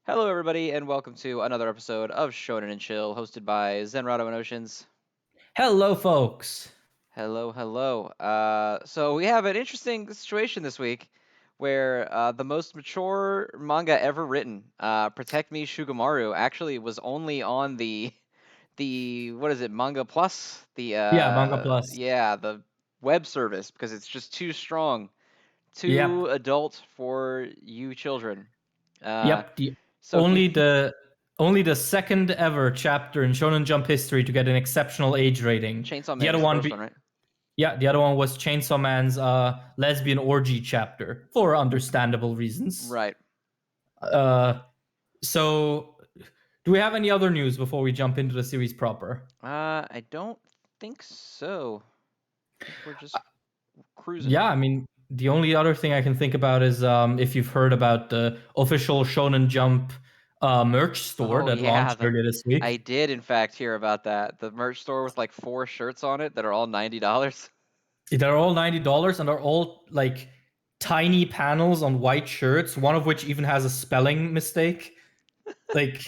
Hello, everybody, and welcome to another episode of Shonen and Chill, hosted by Zenrotto and Oceaniz. Hello, folks. Hello, hello. So we have an interesting situation this week, where the most mature manga ever written, Protect Me Shugomaru, actually was only on the what is it, Manga Plus, Yeah, Manga Plus. the web service, because it's just too strong, too Yep, adult for you children. Uh, yep. The so if you only the only the second ever chapter in Shonen Jump history to get an exceptional age rating. Chainsaw The Man other was the one, first one, right? the other one was Chainsaw Man's lesbian orgy chapter for understandable reasons. Right. Uh, so, do we have any other news before we jump into the series proper? I don't think so. I think we're just cruising. Yeah, I mean, the only other thing I can think about is if you've heard about the official Shonen Jump merch store Oh that yeah, launched earlier this week. I did in fact hear about that. The merch store with like 4 shirts on it that are all $90. They're all $90 and they're all like tiny panels on white shirts, one of which even has a spelling mistake. Like,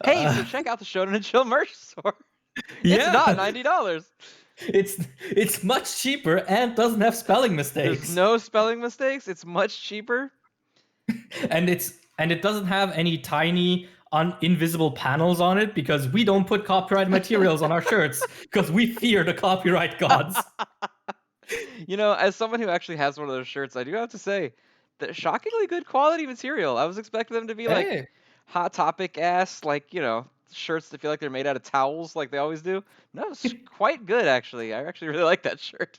Hey, so uh, check out the Shonen and Chill merch store. It's not yeah, $90. it's much cheaper and doesn't have spelling There's mistakes, no spelling mistakes. It's much cheaper. and it doesn't have any tiny invisible panels on it because we don't put copyright materials on our shirts because we fear the copyright gods. As someone who actually has one of those shirts, I do have to say that shockingly good quality material. I was expecting them to be like Hey, Hot Topic ass, like, shirts that feel like they're made out of towels like they always do. No, it's quite good actually. I actually really like that shirt.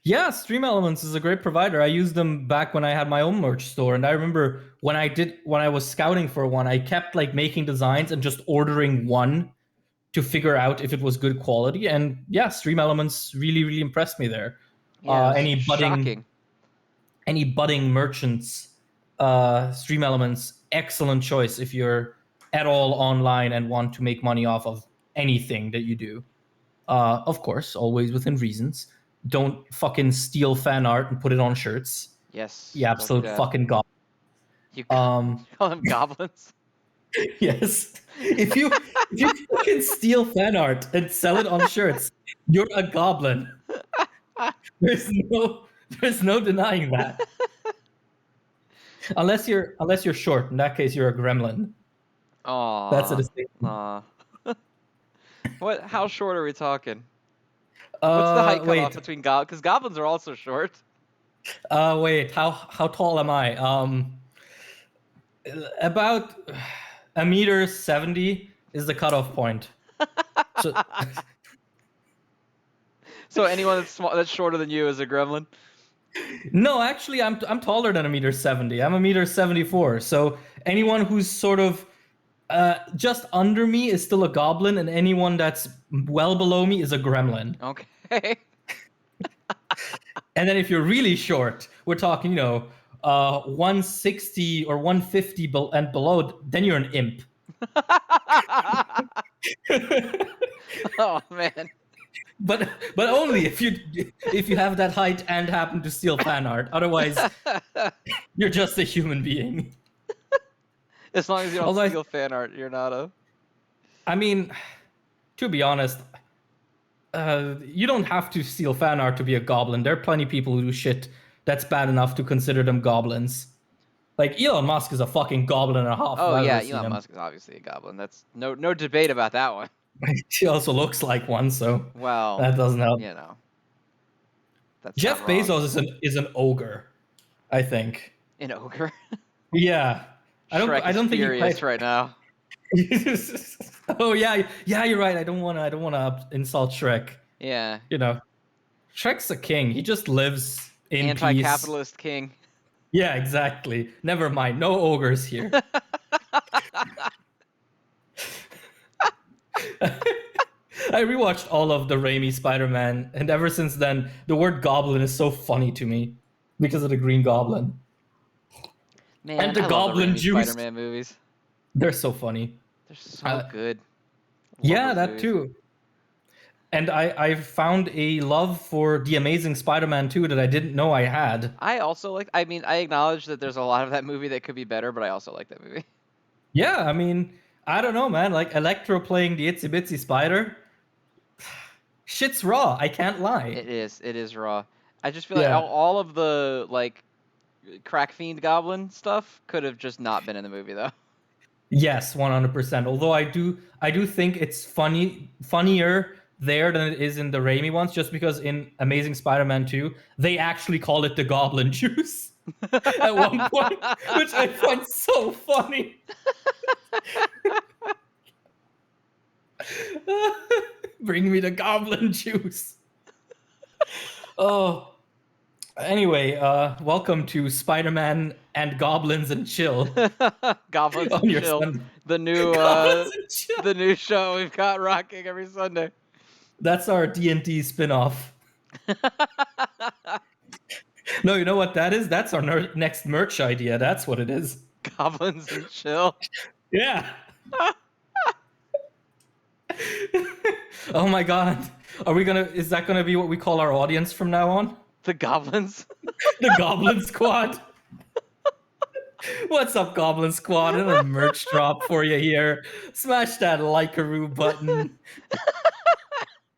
yeah, Stream Elements is a great provider. I used them back when I had my own merch store, and I remember when I was scouting for one, I kept like making designs and just ordering one to figure out if it was good quality. And yeah, Stream Elements really impressed me there. Yeah, it was Any shocking. budding merchants, Stream Elements, excellent choice if you're at all online and want to make money off of anything that you do. Of course, always within reasons. Don't fucking steal fan art and put it on shirts. Yes, You don't do absolute that. fucking god. You Um, call them goblins? yes. If you fucking steal fan art and sell it on shirts, you're a goblin. There's no there's no denying that. Unless you're short. In that case, you're a gremlin. That's a Aw. distinction. Aw. How short are we talking? What's the height cutoff Wait. between goblins? Because goblins are also short. Wait. How tall am I? About a meter 70 is the cutoff point. So So anyone that's shorter than you is a gremlin. no, actually, I'm taller than a meter 70. I'm a meter 74. So anyone who's sort of just under me is still a goblin, and anyone that's well below me is a gremlin. Okay. And then if you're really short, we're talking, 160 or 150 and below, then you're an imp. Oh man. But only if you have that height and happen to steal fan art. Otherwise, you're just a human being. As long as you don't Although steal fan art, you're not a. I mean, to be honest, you don't have to steal fan art to be a goblin. There are plenty of people who do shit that's bad enough to consider them goblins. Like Elon Musk is a fucking goblin and a half. Oh If I've yeah, ever seen Elon him. Musk is obviously a goblin. That's no debate about that one. He also looks like one, so Well, that doesn't help. that's not Jeff wrong. Bezos is an ogre, I think. An ogre. Yeah, Shrek I is don't think he furious quite. right now. Oh yeah, you're right. I don't wanna insult Shrek. Yeah. You know, Shrek's a king. He just lives in peace. Anti-capitalist king. Yeah, exactly. Never mind. No ogres here. I rewatched all of the Raimi Spider-Man, and ever since then, the word goblin is so funny to me because of the Green Goblin. Man, And the I love the Goblin Raimi juice. Spider-Man movies. They're so funny. They're so good. Love Yeah, those that movies. too. And I found a love for The Amazing Spider-Man 2 that I didn't know I had. I also like. I mean, I acknowledge that there's a lot of that movie that could be better, but I also like that movie. Yeah, I mean, I don't know, man. Like Electro playing the Itsy Bitsy Spider, shit's raw. I can't lie. It is. It is raw. I just feel like Yeah. all of the like crack fiend goblin stuff could have just not been in the movie though. Yes, 100%. Although I do think it's funnier there than it is in the Raimi ones, just because in Amazing Spider-Man 2, they actually call it the Goblin Juice at one point, which I find so funny. Bring me the Goblin Juice. Oh, anyway, welcome to Spider-Man and Goblins and Chill Goblins on and your Chill, Sunday. the new Goblins and Chill. the new show we've got rocking every Sunday. That's our D&D spin-off. No, you know what that is? That's our next merch idea. That's what it is. Goblins and Chill. Yeah. Oh my god. Is that gonna be what we call our audience from now on? The Goblins. The Goblin Squad. What's up, Goblin Squad? And a merch drop for you here. Smash that like-a-roo button.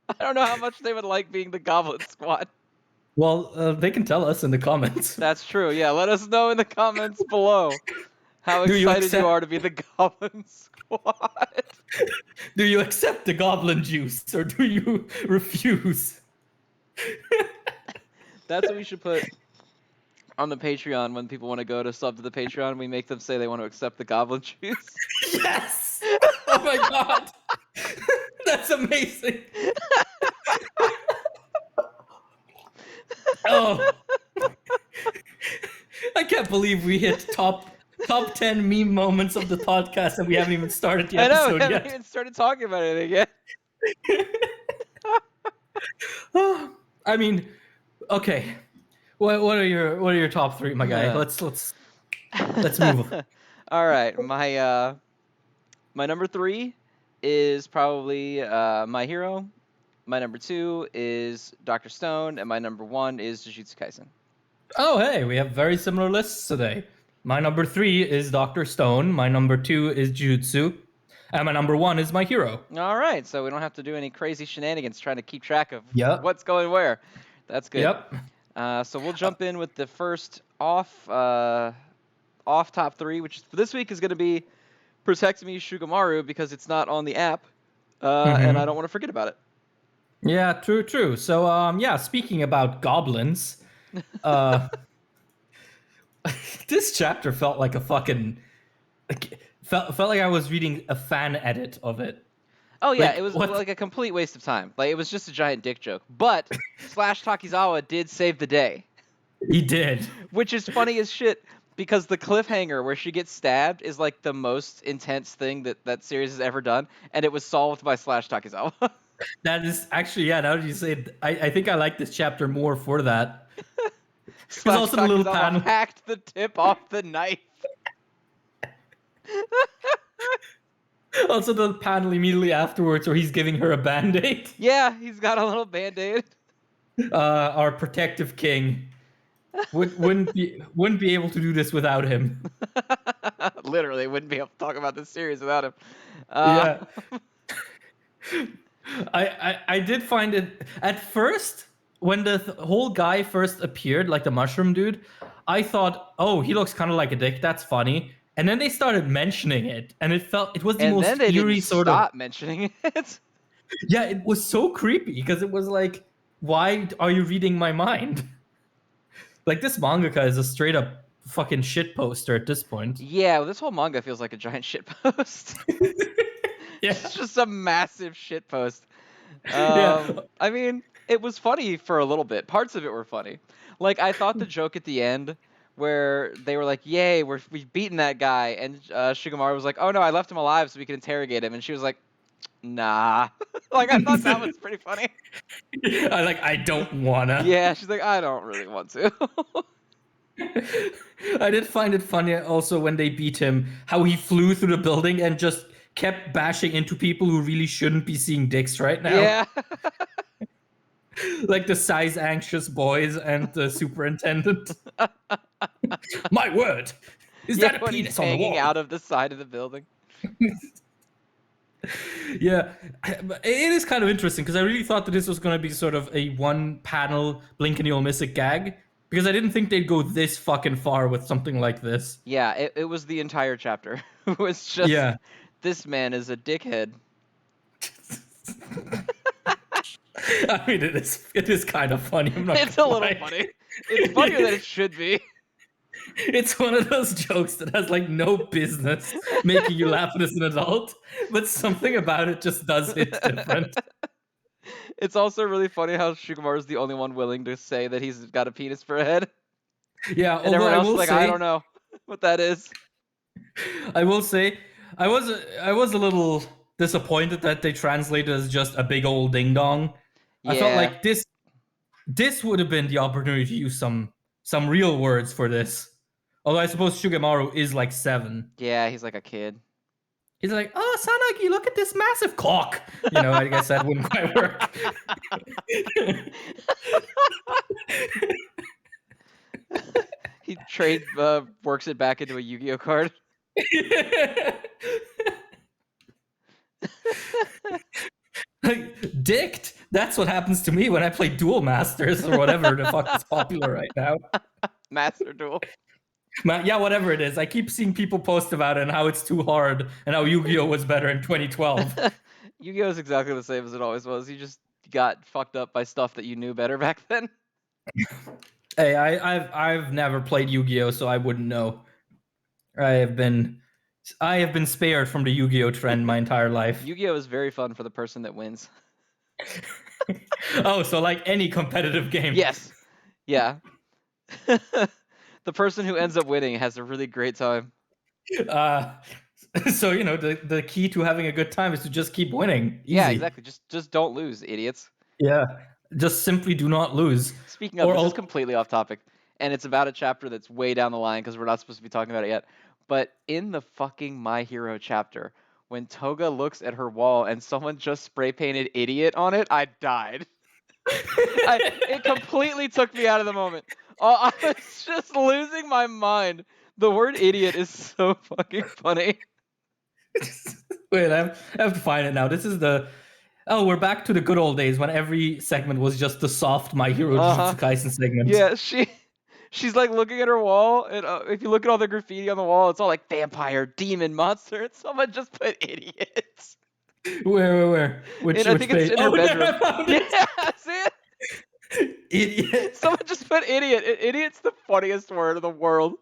I don't know how much they would like being the Goblin Squad. Well, they can tell us in the comments. That's true. Yeah, let us know in the comments below how Do you excited you accept- are to be the Goblin Squad. Do you accept the Goblin Juice, or do you refuse? That's what we should put on the Patreon when people want to go to sub to the Patreon. We make them say they want to accept the Goblin Juice. Yes! Oh my god! That's amazing! Oh, I can't believe we hit top 10 meme moments of the podcast and we haven't even started the I know, we episode haven't yet. even started talking about anything yet. I mean, okay. What are your top three, my guy? Yeah. Let's move. All right, my number 3 is probably My Hero. My number 2 is Dr. Stone, and my number 1 is Jujutsu Kaisen. Oh, hey, we have very similar lists today. My number 3 is Dr. Stone. My number 2 is Jujutsu. And my number 1 is My Hero. All right, so we don't have to do any crazy shenanigans trying to keep track of Yep. what's going where. That's good. Yep. So we'll jump in with the first off top 3, which for this week is going to be Protect Me Shugomaru, because it's not on the app, and I don't want to forget about it. Yeah, true. So, yeah, speaking about goblins, this chapter felt like a fucking felt like I was reading a fan edit of it. Oh yeah, Like, it was what? like a complete waste of time. Like, it was just a giant dick joke. But Slash Takizawa did save the day, He did. which is funny as shit, because the cliffhanger where she gets stabbed is like the most intense thing that series has ever done, and it was solved by Slash Takizawa. That is actually, yeah, now that you say it, I think I like this chapter more for that. Slash also the little Takizawa panel. hacked the tip off the knife. Also, the panel immediately afterwards where he's giving her a band-aid. Yeah, he's got a little band-aid. Our protective king wouldn't be able to do this without him. Literally wouldn't be able to talk about this series without him. Yeah. I did find it at first when the whole guy first appeared, like the mushroom dude. I thought, oh, he looks kind of like a dick. That's funny. And then they started mentioning it, and it was the And most then they eerie didn't sort stop of. mentioning it. Yeah, it was so creepy because it was like, why are you reading my mind? Like, this mangaka is a straight up fucking shit poster at this point. Yeah, well, this whole manga feels like a giant shitpost. Yeah. It's just a massive shitpost. Yeah. I mean, it was funny for a little bit. Parts of it were funny. Like, I thought the joke at the end where they were like, "Yay, we've beaten that guy," and Shigemaru was like, "Oh no, I left him alive so we can interrogate him," and she was like, "Nah." Like, I thought that was pretty funny. I don't wanna. Yeah, she's like, "I don't really want to." I did find it funny also when they beat him, how he flew through the building and just kept bashing into people who really shouldn't be seeing dicks right now. Yeah. Like the size anxious boys and the superintendent. My word, is Yeah, that a when he's penis on the hanging wall? out of the side of the building. Yeah, it is kind of interesting because I really thought that this was going to be sort of a one panel blink and you'll miss a gag, because I didn't think they'd go this fucking far with something like this. Yeah, it was the entire chapter. It was just, Yeah. this man is a dickhead. I mean, it is kind of funny. I'm not It's a gonna little lie. funny. It's funnier than it should be. It's one of those jokes that has like no business making you laugh as an adult, but something about it just does hit different. It's also really funny how Shugomaru is the only one willing to say that he's got a penis for a head, Yeah, and although everyone I else is will like, I say, don't know what that is. I will say, I was a little disappointed that they translated as just a big old ding dong. I felt Yeah, like this would have been the opportunity to use some real words for this. Although I suppose Sugemaru is like 7. yeah, he's like a kid. He's like, oh, Sanagi, look at this massive cock. You know, I guess that wouldn't quite work. He works it back into a Yu-Gi-Oh card. Like, dicked. That's what happens to me when I play Duel Masters or whatever the fuck is popular right now. Master Duel. Yeah, whatever it is. I keep seeing people post about it and how it's too hard and how Yu-Gi-Oh was better in 2012. Yu-Gi-Oh is exactly the same as it always was. You just got fucked up by stuff that you knew better back then. Hey, I've never played Yu-Gi-Oh, so I wouldn't know. I have been spared from the Yu-Gi-Oh trend my entire life. Yu-Gi-Oh is very fun for the person that wins. Oh, so like any competitive game. Yes. Yeah. The person who ends up winning has a really great time. So you know the key to having a good time is to just keep winning. Easy. Yeah, exactly. Just don't lose, idiots. Yeah, just simply do not lose. Speaking of, this is completely off topic, and it's about a chapter that's way down the line because we're not supposed to be talking about it yet. But in the fucking My Hero chapter, when Toga looks at her wall and someone just spray painted "idiot" on it, I died. It completely took me out of the moment. I was just losing my mind. The word "idiot" is so fucking funny. Wait, I have to find it now. This is the. Oh, we're back to the good old days when every segment was just the soft My Hero Jujutsu Kaisen segment. Yeah, she's like looking at her wall, and if you look at all the graffiti on the wall, it's all like vampire, demon, monster, and someone just put idiots. Where? Which I think page? it's in her bedroom. I found it. Yeah, see it? Idiot. Someone just put idiot. Idiot's the funniest word in the world.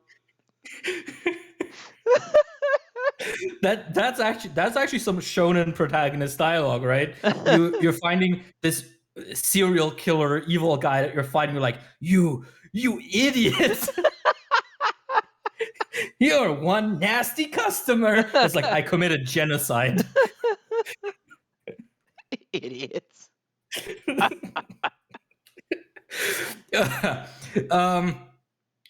That's actually some shonen protagonist dialogue, right? You're finding this serial killer evil guy that you're fighting. You're like, you idiot! You're one nasty customer. It's like, I committed genocide. Idiots.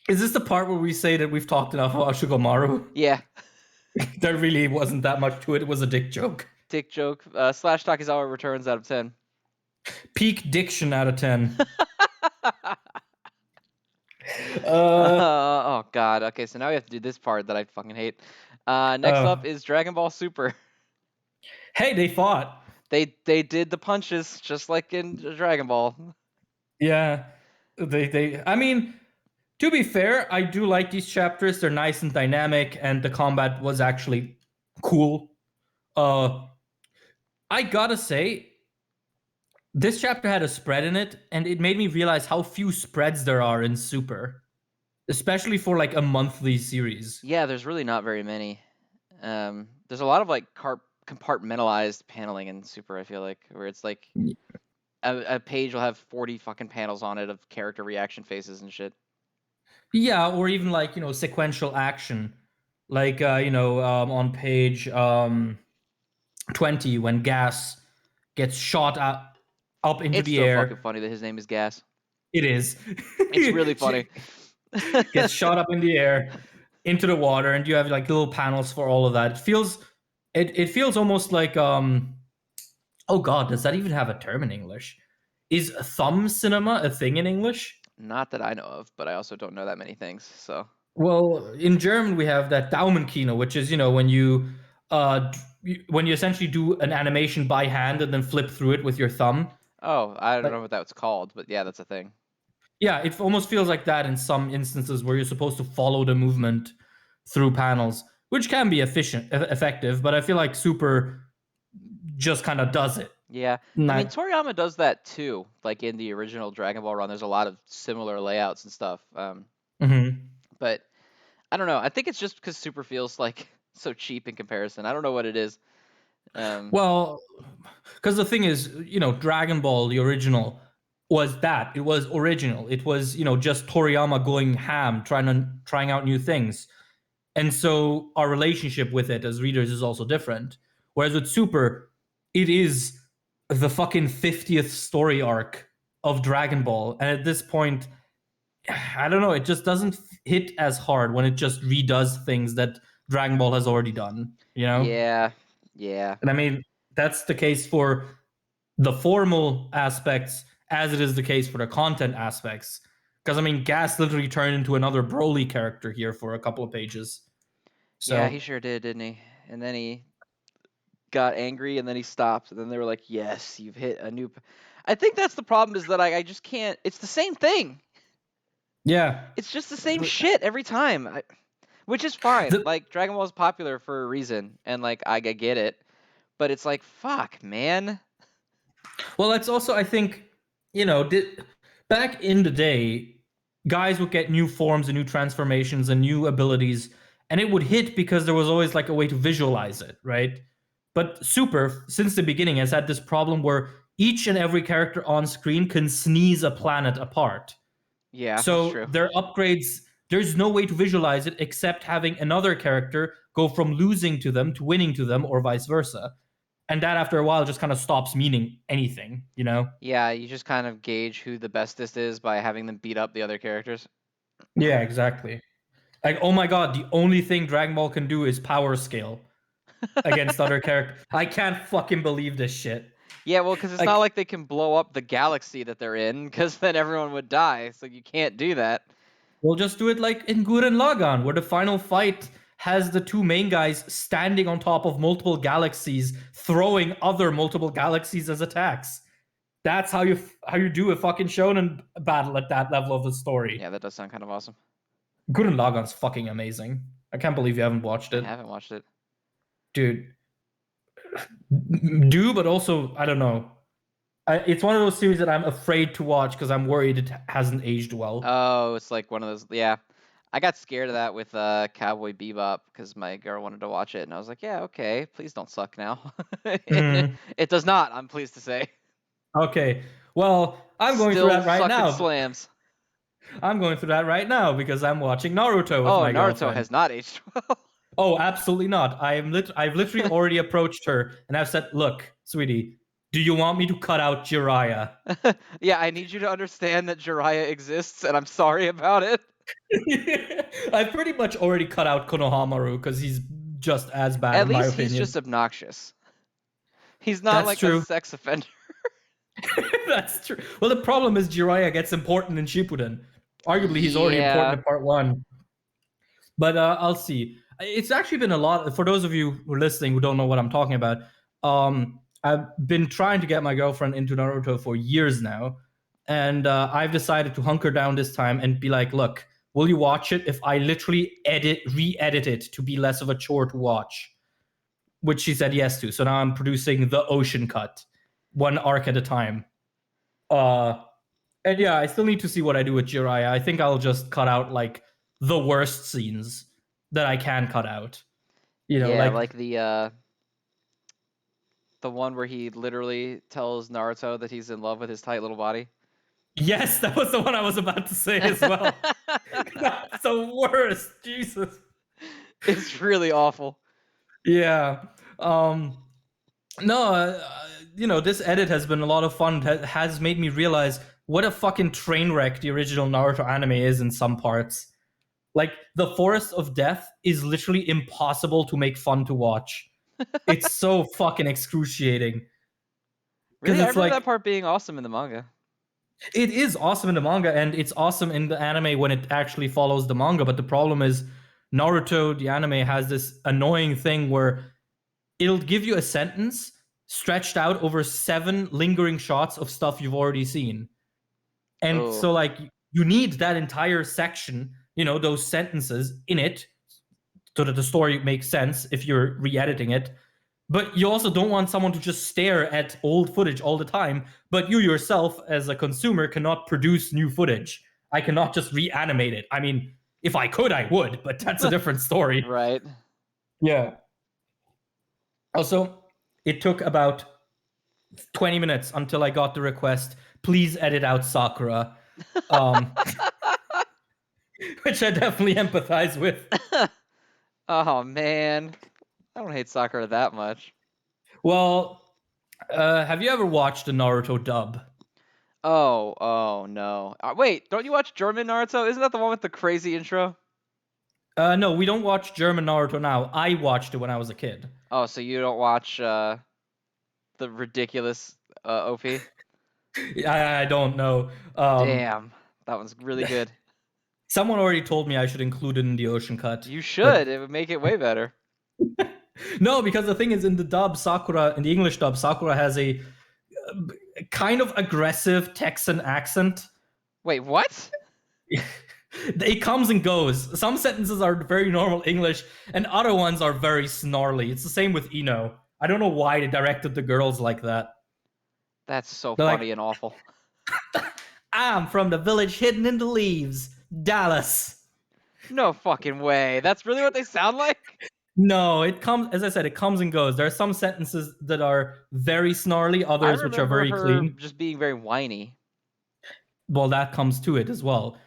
Is this the part where we say that we've talked enough about Shugomaru? Yeah. There really wasn't that much to it. It was a dick joke. Dick joke. Slash Takizawa returns out of 10. Peak diction out of 10. Oh god. Okay, so now we have to do this part that I fucking hate. Next up is Dragon Ball Super. Hey, they fought. They did the punches just like in Dragon Ball. Yeah. I mean, to be fair, I do like these chapters. They're nice and dynamic, and the combat was actually cool. I gotta say, this chapter had a spread in it, and it made me realize how few spreads there are in Super, especially for like a monthly series. Yeah, there's really not very many. There's a lot of like compartmentalized paneling in Super, I feel like, where it's like a page will have 40 fucking panels on it of character reaction faces and shit. Yeah, or even like, sequential action. Like, on page 20, when Gas gets shot up into the air. It's so fucking funny that his name is Gas. It is. It's really funny. Gets shot up in the air, into the water, and you have like little panels for all of that. it feels almost like oh god, does that even have a term in English? Is thumb cinema a thing in English? Not that I know of, but I also don't know that many things. So, Well, in German we have that Daumenkino, which is when you essentially do an animation by hand and then flip through it with your thumb. oh, I don't Like, know what that's called, but yeah, that's a thing. yeah, it almost feels like that in some instances where you're supposed to follow the movement through panels, which can be effective, but I feel like Super just kind of does it. Yeah, I mean Not, Toriyama does that too. Like in the original Dragon Ball run, there's a lot of similar layouts and stuff. mhm. But I don't know. I think it's just because Super feels like so cheap in comparison. I don't know what it is. Um, Well, because the thing is, Dragon Ball, the original, was that. It was original. It was, just Toriyama going ham, trying out new things. And so our relationship with it as readers is also different. Whereas with Super, it is the fucking 50th story arc of Dragon Ball. And at this point, I don't know, it just doesn't hit as hard when it just redoes things that Dragon Ball has already done, yeah, yeah, And I mean, that's the case for the formal aspects as it is the case for the content aspects. Because I mean, Gas literally turned into another Broly character here for a couple of pages. yeah. He So sure did, didn't he? And then he got angry, and then he stopped, and then they were like, "Yes, you've hit a new." I think that's the problem is that I just can't. It's the same thing. yeah, It's just the same shit every time, which is fine. the, Like Dragon Ball is popular for a reason, and like I get it, but it's like fuck, man. well, that's also I think back in the day, guys would get new forms and new transformations and new abilities, and it would hit because there was always like a way to visualize it, right? But Super, since the beginning, has had this problem where each and every character on screen can sneeze a planet apart. Yeah, that's So true. their upgrades, there's no way to visualize it except having another character go from losing to them to winning to them, or vice versa. And that, after a while, just kind of stops meaning anything. Yeah, you just kind of gauge who the bestest is by having them beat up the other characters. Yeah, exactly. Like, oh my god, the only thing Dragon Ball can do is power scale against other characters. I can't fucking believe this shit. Yeah, well, because it's not Like, like they can blow up the galaxy that they're in, because then everyone would die. So you can't do that. we'll just do it like in Gurren Lagann, where the final fight has the two main guys standing on top of multiple galaxies, throwing other multiple galaxies as attacks. That's how you do a fucking shonen battle at that level of the story. Yeah, that does sound kind of awesome. Gurren Lagann's fucking amazing. I can't believe you haven't watched I it, haven't watched it. dude. Do, but also I don't know. It's one of those series that I'm afraid to watch because I'm worried it hasn't aged well. Oh, it's like one of those. Yeah, I got scared of that with Cowboy Bebop because my girl wanted to watch it, and I was like, yeah, okay, please don't suck now. Mhm. It does not. I'm pleased to say. Okay, well, I'm going through Still that right sucking now. slams. I'm going through that right now because I'm watching Naruto with Oh, my Naruto girlfriend. has not aged well. Oh, absolutely not. I've literally already approached her and I've said, "Look, sweetie, do you want me to cut out Jiraiya?" Yeah, I need you to understand that Jiraiya exists, and I'm sorry about it. I've pretty much already cut out Konohamaru because he's just as bad At in my least he's just opinion. obnoxious. He's not That's like a true. sex offender. That's true. Well, the problem is Jiraiya gets important in Shippuden. Arguably, he's already important Yeah. in part one. But I'll see. It's actually been a lot. For those of you who are listening who don't know what I'm talking about, I've been trying to get my girlfriend into Naruto for years now, and I've decided to hunker down this time and be like, "Look, will you watch it if I literally re-edit it to be less of a chore to watch?" Which she said yes to. So now I'm producing the Ocean cut, one arc at a time. Uh, and yeah, I still need to see what I do with Jiraiya. I think I'll just cut out like the worst scenes that I can cut out. Yeah, Like like the one where he literally tells Naruto that he's in love with his tight little body. yes, that was the one I was about to say as well. That's the worst. Jesus. It's really awful. Yeah. No, this edit has been a lot of fun. Has made me realize what a fucking train wreck the original Naruto anime is in some parts. Like the Forest of Death is literally impossible to make fun to watch. It's so fucking excruciating. Because Really, I it's remember that like, part being awesome in the manga. it is awesome in the manga, and it's awesome in the anime when it actually follows the manga. But the problem is, Naruto, the anime, has this annoying thing where it'll give you a sentence stretched out over 7 lingering shots of stuff you've already seen. And Oh, so, like, you need that entire section, those sentences in it, so that the story makes sense if you're re-editing it. But you also don't want someone to just stare at old footage all the time. But you yourself, as a consumer, cannot produce new footage. I cannot just reanimate it. I mean, if I could, I would, but that's a different story. right. Yeah. Also, it took about 20 minutes until I got the request, please edit out Sakura, um, which I definitely empathize with. Oh man, I don't hate Sakura that much. Well, have you ever watched the Naruto dub? Oh no. Wait, don't you watch German Naruto? Isn't that the one with the crazy intro? No, we don't watch German Naruto now. I watched it when I was a kid. Oh, so you don't watch the ridiculous OP? I don't know. Damn, that one's really good. Someone already told me I should include it in the Ocean Cut, You but should. It would make it way better. no, because the thing is, in the dub, Sakura, in the English dub, Sakura has a kind of aggressive Texan accent. Wait, what? It comes and goes. Some sentences are very normal English, and other ones are very snarly. It's the same with Ino. I don't know why they directed the girls like that. That's so They're funny like, and awful. I'm from the village hidden in the leaves, Dallas. No fucking way. That's really what they sound like? No, it comes, as I said, it comes and goes. There are some sentences that are very snarly, I others which are remember very her clean. just being very whiny. Well, that comes to it as well.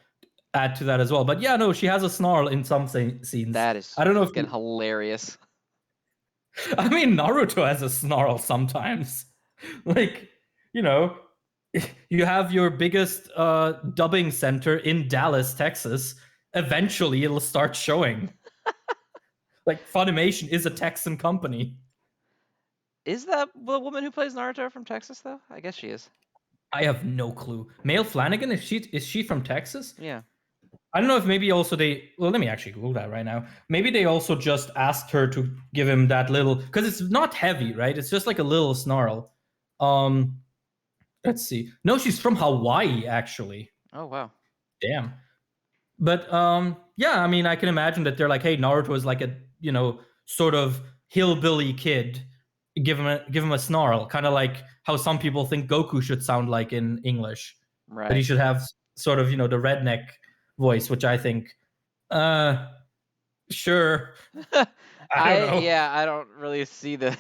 Add to that as well. But yeah, no, she has a snarl in some scenes. That is I don't know if fucking hilarious. I mean, Naruto has a snarl sometimes. Like, you know, you have your biggest dubbing center in Dallas, Texas. Eventually, it'll start showing. Like, Funimation is a Texan company. Is that the woman who plays Naruto from Texas though? I guess she is. I have no clue. Mail Flanagan, is she from Texas? Yeah. I don't know if maybe also they. Well, let me actually Google that right now. Maybe they also just asked her to give him that little, because it's not heavy, right? It's just like a little snarl. Um, let's see. No, she's from Hawaii, actually. Oh wow. Damn. But yeah, I mean, I can imagine that they're like, hey, Naruto is like a sort of hillbilly kid. Give him a snarl, kind of like how some people think Goku should sound like in English. That he Right. should have sort of the redneck voice, which I think, uh, sure, I don't know. I don't really see the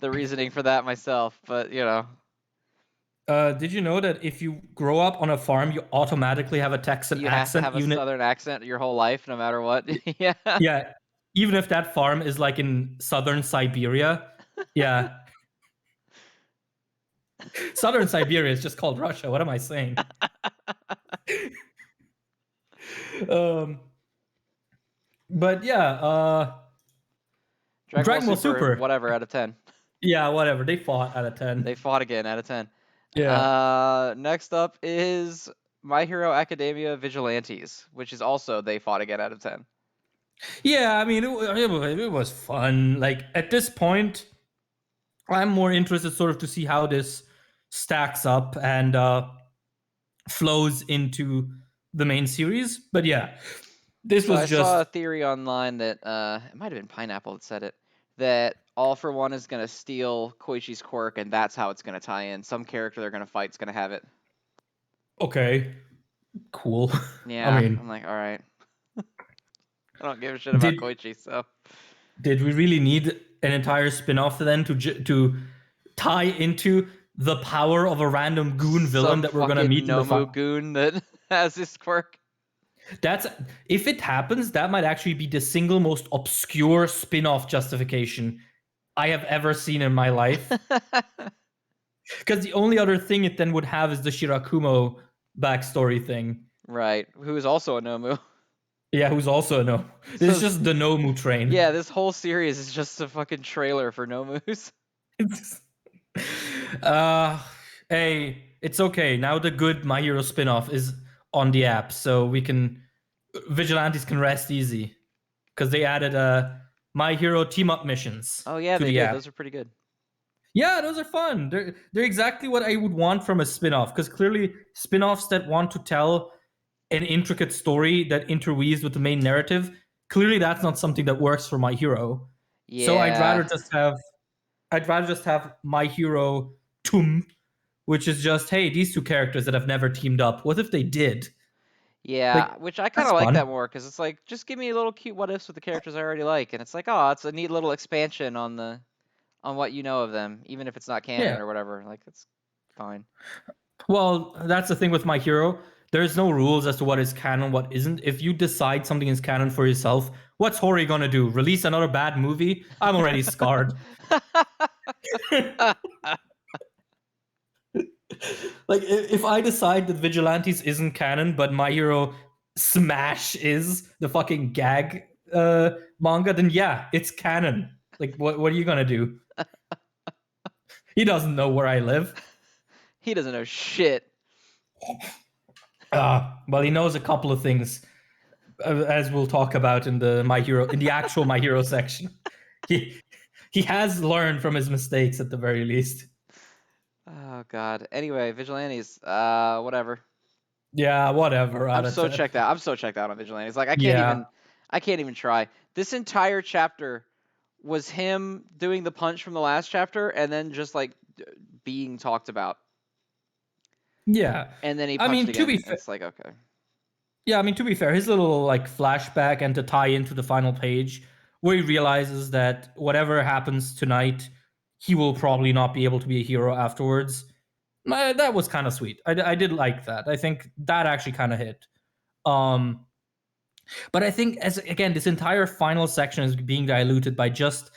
reasoning for that myself, but Did you know that if you grow up on a farm, you automatically have a Texan you have to accent, have a southern accent your whole life no matter what. Yeah. yeah, even if that farm is like in southern Siberia? Yeah. Southern Siberia is just called Russia. What am I saying? um, but yeah, Dragon Ball Dragon Ball Super Super. whatever out of 10. Yeah, whatever. They fought out of 10. They fought again out of 10. Yeah. Next up is My Hero Academia Vigilantes, which is also they fought again out of 10. Yeah, I mean, it was fun. Like, at this point, I'm more interested sort of to see how this stacks up and flows into the main series. But yeah, this So was I saw a just theory online that it might have been Pineapple that said it, that All for One is gonna steal Koichi's quirk, and that's how it's gonna tie in. Some character they're gonna fight is gonna have it. okay, cool. I Yeah, I'm mean, like, all right. I don't give a shit about did Koichi, so did we really need an entire spin-off then to tie into the power of a random goon villain some that we're gonna fucking meet in the Nomu goon that has this quirk. That's, if it happens, that might actually be the single most obscure spin-off justification I have ever seen in my life. Because the only other thing it then would have is the Shirakumo backstory thing. Right, who is also a Nomu. Yeah, who's also a no. This So is just the Nomu train. yeah, this whole series is just a fucking trailer for No Moose. uh, hey, it's okay. Now the good My Hero spin-off is on the app, so we can Vigilantes can rest easy because they added My Hero team up missions Oh yeah, to they the did. app. Those are pretty good. Yeah, those are fun. They're exactly what I would want from a spin-off because clearly spin-offs that want to tell an intricate story that interweaves with the main narrative, clearly that's not something that works for My Hero. So Yeah. I'd rather just have My Hero Tum, which is just, hey, these two characters that have never teamed up. What if they did? Yeah, Like, which I kind that's of like fun. that more because it's like just give me little cute what ifs with the characters I already like, and it's like, oh, it's a neat little expansion on what you know of them, even if it's not canon Yeah. or whatever. Like it's fine. Well, that's the thing with My Hero. There's no rules as to what is canon, what isn't. If you decide something is canon for yourself, what's Hori gonna do? Release another bad movie? I'm already scarred. Like if I decide that Vigilantes isn't canon, but My Hero Smash is the fucking gag manga, then yeah, it's canon. Like what are you gonna do? He doesn't know where I live. He doesn't know shit. Well, he knows a couple of things, as we'll talk about in the actual My Hero section. He he has learned from his mistakes at the very least. Oh god. Anyway, Vigilantes. Whatever. Yeah, whatever. I'm Out of so 10. checked out. I'm so checked out on Vigilantes. Like Yeah, I can't even try. This entire chapter was him doing the punch from the last chapter and then just like being talked about. yeah. And then he I punched mean, to be again. fair, It's like, okay. yeah, I mean, to be fair, his little like flashback and to tie into the final page where he realizes that whatever happens tonight, he will probably not be able to be a hero afterwards. That was kind of sweet. I did like that. I think that actually kind of hit. Um, but I think as again, this entire final section is being diluted by just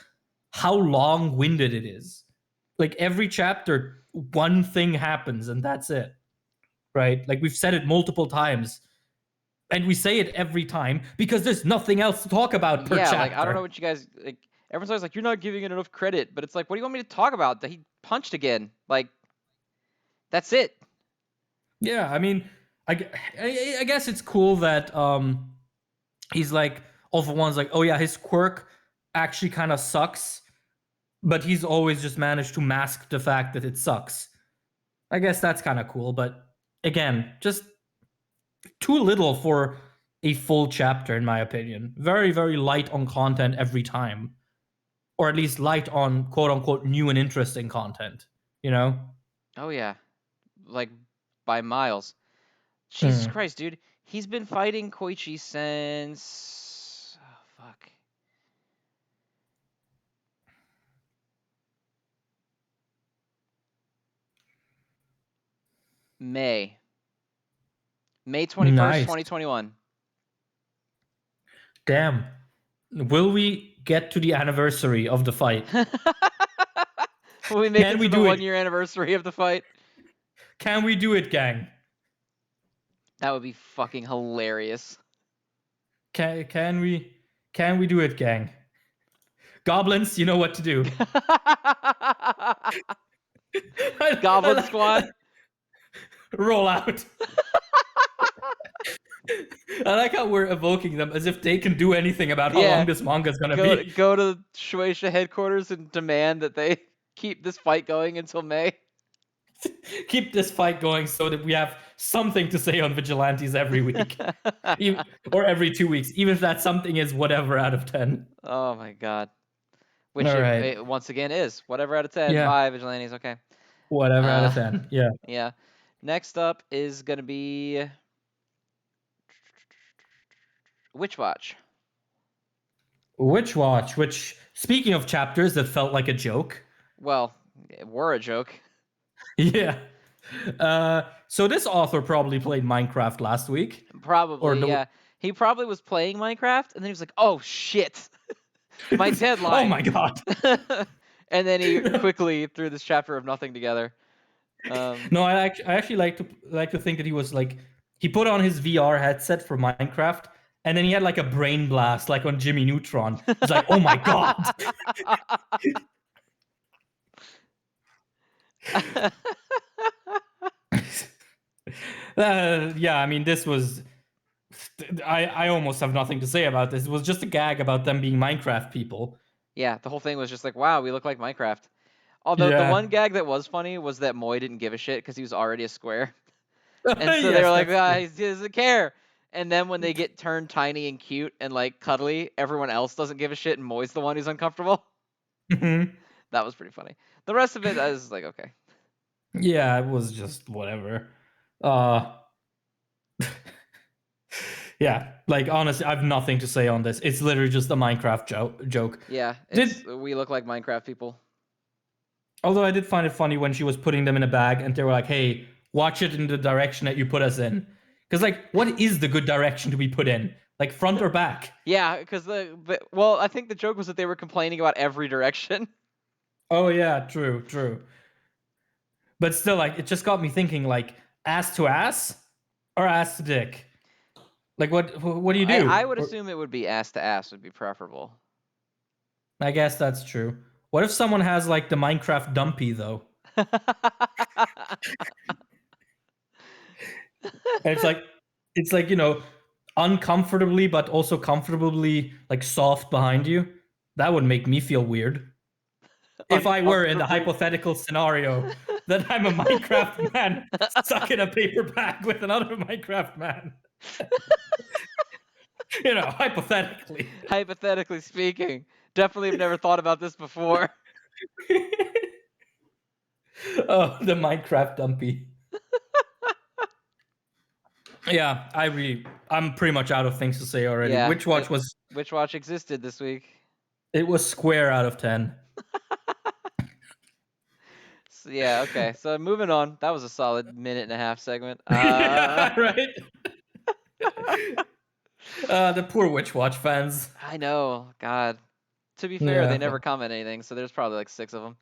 how long-winded it is. Like every chapter, one thing happens and that's it. Right? Like we've said it multiple times and we say it every time because there's nothing else to talk about per Yeah, like I don't know chapter. what you guys like. Everyone's always like, you're not giving it enough credit, but it's like, what do you want me to talk about? That he punched again. Like, that's it. Yeah, I mean, I guess it's cool that he's like all for one's like, oh yeah, his quirk actually kind of sucks, but he's always just managed to mask the fact that it sucks. I guess that's kind of cool, but again, just too little for a full chapter in my opinion. Very very light on content every time, or at least light on quote unquote new and interesting content, you know? Oh yeah, like by miles. Jesus Mm. Christ, dude. He's been fighting Koichi since. Oh, fuck. May. May 21st, Nice. 2021. Damn. Will we get to the anniversary of the fight? Will we make Can it we to the do it? 1 year anniversary of the fight? Can we do it, gang? That would be fucking hilarious. Can we do it, gang? Goblins, you know what to do. Goblin Squad? Roll out. I like how we're evoking them as if they can do anything about how long Yeah. this manga is gonna Go be. go to Shueisha headquarters and demand that they keep this fight going until May. Keep this fight going so that we have something to say on Vigilantes every week. Or every 2 weeks, even if that something is whatever out of 10. Oh my god. Which All right. it once again is whatever out of 10. Yeah. Bye, Vigilantes. Okay. Whatever out Uh, of 10. Yeah. yeah. Next up is gonna be Witch Watch. Witch Watch, which, speaking of chapters that felt like a joke. Well, we're a joke. Yeah. So this author probably played Minecraft last week. Or Probably, the. yeah. He probably was playing Minecraft, and then he was like, "Oh shit, my Oh deadline," my god. and then he quickly threw this chapter of nothing together. No, I actually like to think that he was like he put on his VR headset for Minecraft and then he had like a brain blast, like on Jimmy Neutron. It's like, oh my god. Yeah, I mean, this was. I almost have nothing to say about this. It was just a gag about them being Minecraft people. Yeah, the whole thing was just like, wow, we look like Minecraft. Although the one Yeah. gag that was funny was that Moy didn't give a shit because he was already a square. And so they were Yes, like, that's ah, true. he doesn't care. And then when they get turned tiny and cute and like cuddly, everyone else doesn't give a shit and Moy's the one who's uncomfortable. Mhm. That was pretty funny. The rest of it, I was like, okay. Yeah, it was just whatever. Uh yeah, like honestly, I have nothing to say on this. It's literally just a Minecraft joke. Yeah, Did we look like Minecraft people. Although I did find it funny when she was putting them in a bag and they were like, "Hey, watch it in the direction that you put us in." Because like, what is the good direction to be put in? Like front or back? Yeah, because well, I think the joke was that they were complaining about every direction. Oh yeah, true, true. But still, like, it just got me thinking, like, ass to ass or ass to dick. Like, what do you I do? would assume it would be ass to ass would be preferable. I guess that's true. What if someone has like the Minecraft dumpy though? And it's like, uncomfortably but also comfortably like soft behind you. That would make me feel weird. If I were in the Uncomfortably. hypothetical scenario that I'm a Minecraft man stuck in a paper bag with another Minecraft man. Hypothetically. Hypothetically speaking, definitely have never thought about this before. Oh, the Minecraft dumpy. Yeah, I'm pretty much out of things to say already. Yeah, Which watch was Witch Watch existed this week. it was square out of 10. So, yeah, okay. So moving on. That was a solid minute and a half segment. Yeah, right. The poor Witch Watch fans. I know. God. To be fair, they Yeah, never comment anything, so there's probably like 6 of them.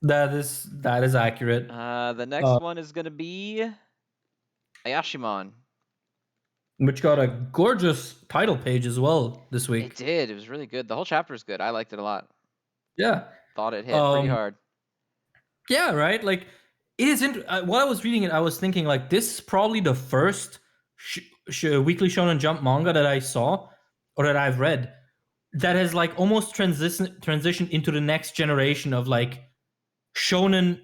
that is accurate. The next Uh, one is gonna be Ayashimon. which got a gorgeous title page as well this It week. did. It was really good. The whole chapter is good. I liked it a lot. Yeah. Thought it hit pretty Um. hard. Yeah. Right. Like it is. While I was reading it, I was thinking like this is probably the first Weekly Shonen Jump manga that I saw or that I've read that has like almost transitioned into the next generation of like shonen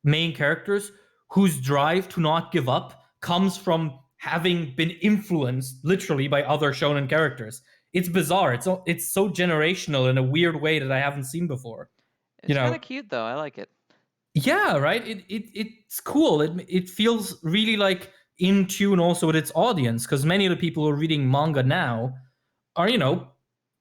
main characters whose drive to not give up comes from having been influenced literally by other shonen characters. It's bizarre. It's so generational in a weird way that I haven't seen before. You It's kind know, of cute though. I like it. yeah, right. It's cool. It feels really like in tune also with its audience because many of the people who are reading manga now are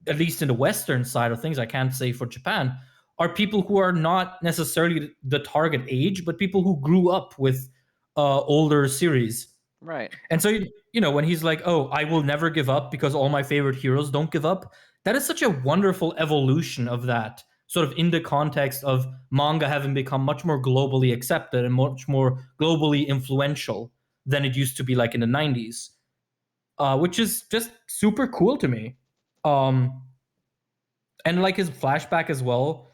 at least in the Western side of things. I can't say for Japan are people who are not necessarily the target age, but people who grew up with older series. Right. And so when he's like, "Oh, I will never give up because all my favorite heroes don't give up," that is such a wonderful evolution of that sort of in the context of manga having become much more globally accepted and much more globally influential than it used to be like in the 90s, which is just super cool to me. Um, and like his flashback as well.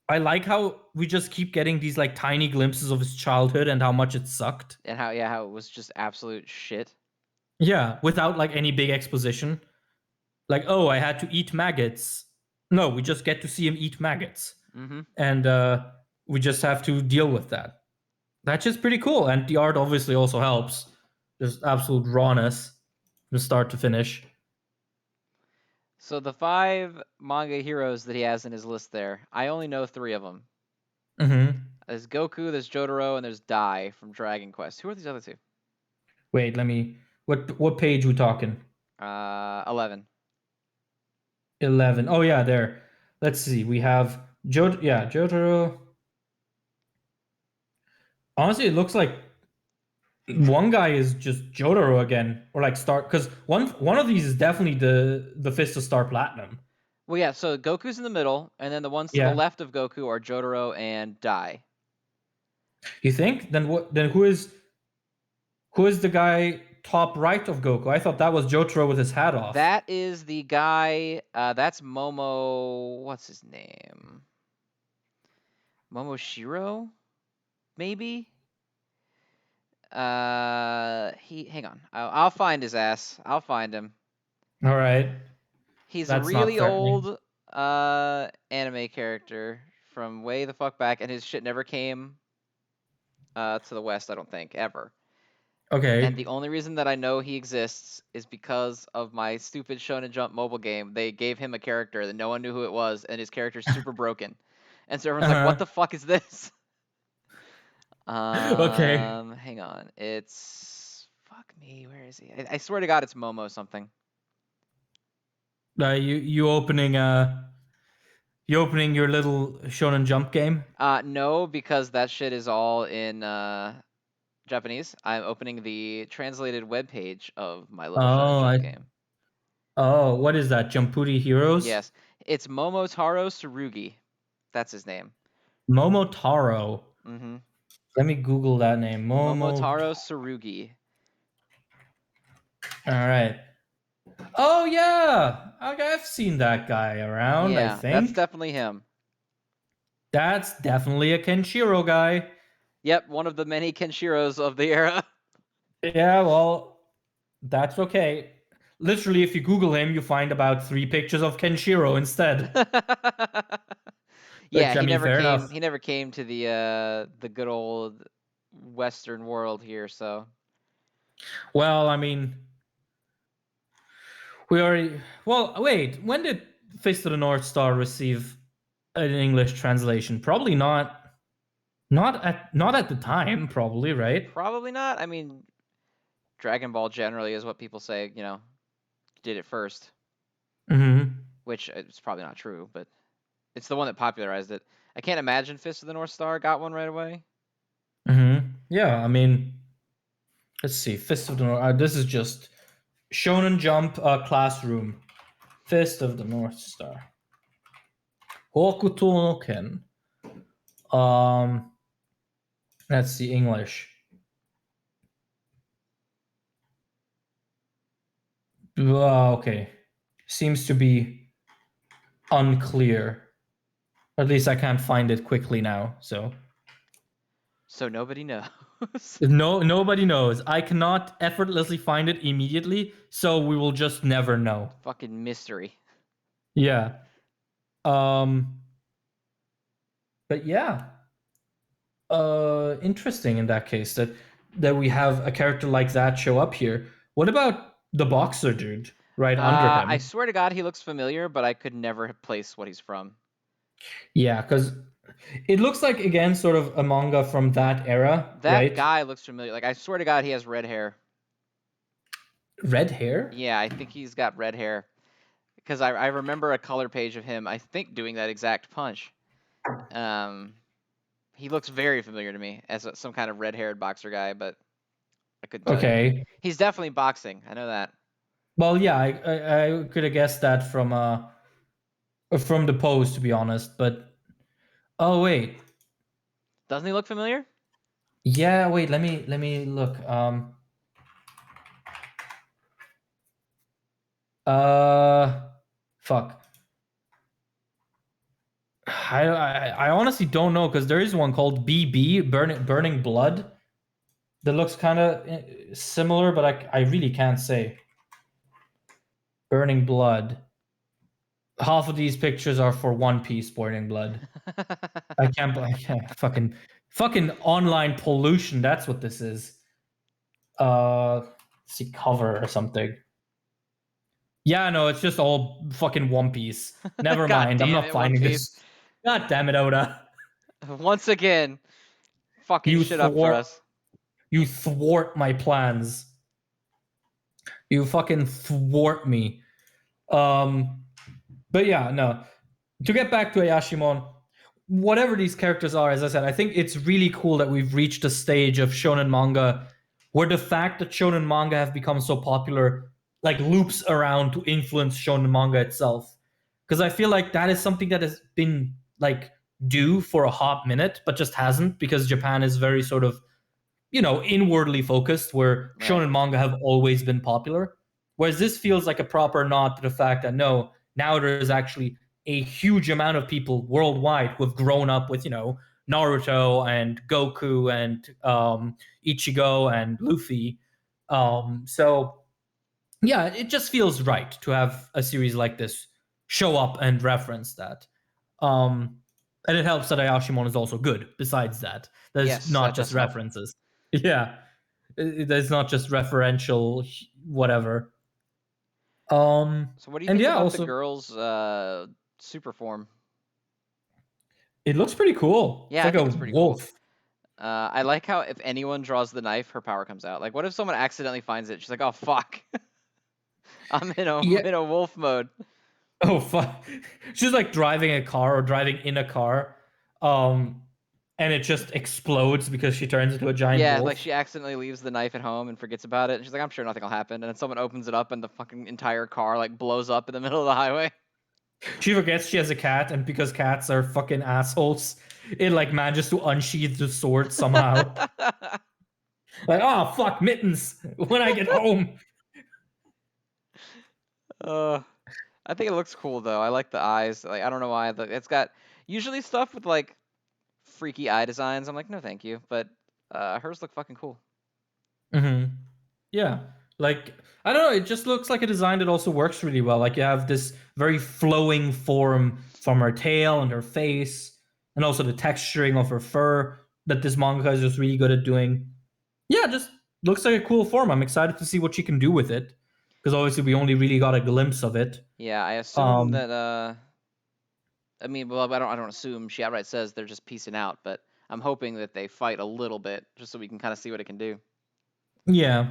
I like how we just keep getting these like tiny glimpses of his childhood and how much it sucked. And how it was just absolute shit. Yeah, without like any big exposition. Like, oh, I had to eat maggots. No, we just get to see him eat maggots. Mm-hmm. And we just have to deal with that. That's just pretty cool. And the art obviously also helps. Just absolute rawness from start to finish. So the 5 manga heroes that he has in his list there, I only know 3 of them. Mm-hmm. There's Goku, there's Jotaro, and there's Dai from Dragon Quest. Who are these other 2? Wait, let me. What page we talking? 11. 11. Oh yeah, there. Let's see. We have Jotaro. Honestly, it looks like one guy is just Jotaro again, or like Star, because one of these is definitely the Fist of Star Platinum. Well, yeah, so Goku's in the middle, and then the ones to the Yeah, left of Goku are Jotaro and Dai. you think? Then what? Then who is the guy top right of Goku? I thought that was Jotaro with his hat off. That is the guy. That's Momo. What's his name? Momoshiro, maybe. Hang on. I'll find his ass. I'll find him. All right. He's a That's not really threatening. old anime character from way the fuck back, and his shit never came to the West, I don't think, ever. And Okay. the only reason that I know he exists is because of my stupid Shonen Jump mobile game. They gave him a character that no one knew who it was, and his character's super broken. And so everyone's like, "What Uh-huh. the fuck is this?" Okay. Hang on. It's fuck me. Where is he? I swear to God, it's Momo something. You opening your little Shonen Jump game? No, because that shit is all in Japanese. I'm opening the translated web page of my little Shonen Oh, Jump game. what is that? Jumpuri Heroes? Yes, it's Momotaro Tsurugi. That's his name. Momotaro. Mm-hmm. Let me Google that name. Momo. Momotaro Tsurugi. All right. Oh yeah, okay, I've seen that guy around. I Yeah, that's think definitely him. that's definitely a Kenshiro guy. Yep, one of the many Kenshiros of the era. Yeah, well, that's okay. Literally, if you Google him, you find about 3 pictures of Kenshiro instead. Yeah, Which I mean, fair enough. He never came to the good old Western world here. So Well, I mean, we already. Well, wait. When did Fist of the North Star receive an English translation? Probably not. Not at the time. Probably right. probably not. I mean, Dragon Ball generally is what people say. Did it first, Mm-hmm. which is probably not true, but it's the one that popularized it. I can't imagine Fist of the North Star got one right away. Mm-hmm. Yeah, I mean, let's see. Fist of the North. This is just Shonen Jump classroom. Fist of the North Star. Hokuto no Ken. Let's see English. Okay. Seems to be unclear. At least I can't find it quickly now. So So nobody knows. nobody knows. I cannot effortlessly find it immediately, so we will just never know. Fucking mystery. Yeah. Um. But yeah. Interesting in that case that we have a character like that show up here. What about the boxer dude right under I him? swear to God, he looks familiar, but I could never place what he's from. Yeah, because it looks like again sort of a manga from that era, That right? guy looks familiar. Like I swear to God, he has red hair. Red hair. Yeah, I think he's got red hair because I remember a color page of him. I think doing that exact punch. Um, he looks very familiar to me as some kind of red-haired boxer guy, but I couldn't tell you. Okay. He's definitely boxing. I know that. Well, yeah, I could have guessed that from the pose, to be honest. But oh wait, Doesn't he look familiar? yeah, wait. Let me look. Uh, fuck. I honestly don't know because there is one called BB Burning Blood that looks kind of similar, but I really can't say. Burning Blood. Half of these pictures are for One Piece Burning Blood. I can't fucking online pollution. That's what this is. Let's see cover or something. Yeah, no, it's just all fucking One Piece. Never God mind. I'm damn not it, One finding Piece. this. God damn it, Oda. Once again, fucking You shit up for thwart us. you thwart my plans. You fucking thwart me. But yeah, no. To get back to Ayashimon, whatever these characters are, as I said, I think it's really cool that we've reached a stage of shonen manga where the fact that shonen manga have become so popular like loops around to influence shonen manga itself. Because I feel like that is something that has been like due for a hot minute, but just hasn't because Japan is very sort of inwardly focused, where Right. shonen manga have always been popular. Whereas this feels like a proper nod to the fact that no, now there's actually a huge amount of people worldwide who have grown up with, Naruto and Goku and Ichigo and Luffy. So yeah, it just feels right to have a series like this show up and reference that. Um, and it helps that Ayashimon is also good. Besides that, there's Yes, not that just does help. references. Yeah, there's not just referential whatever. So what do you And think yeah, about the also girl's super form? it looks pretty cool. It's Yeah, I like a think it's pretty cool. wolf. I like how if anyone draws the knife, her power comes out. Like, what if someone accidentally finds it? She's like, "Oh fuck, I'm Yeah. in a wolf mode." Oh fuck. She's like driving a car or driving in a car, um, and it just explodes because she turns into a giant Yeah, like wolf. she accidentally leaves the knife at home and forgets about it. And she's like, "I'm sure nothing will happen." And then someone opens it up, and the fucking entire car like blows up in the middle of the highway. She forgets she has a cat, and because cats are fucking assholes, it like manages to unsheath the sword somehow. Like, oh fuck, mittens when I get home. uh, I think it looks cool though. I like the eyes. Like, I don't know why. It's got usually stuff with like freaky eye designs. I'm like, no, thank you. But hers look fucking cool. Mm-hmm. Yeah. Like, I don't know, it just looks like a design that also works really well. Like, you have this very flowing form from her tail and her face, and also the texturing of her fur that this manga is just really good at doing. Yeah, just looks like a cool form. I'm excited to see what she can do with it, because obviously we only really got a glimpse of it. Yeah, I assume Um, that I mean, well, I don't assume she outright says they're just piecing out, but I'm hoping that they fight a little bit just so we can kind of see what it can do. yeah.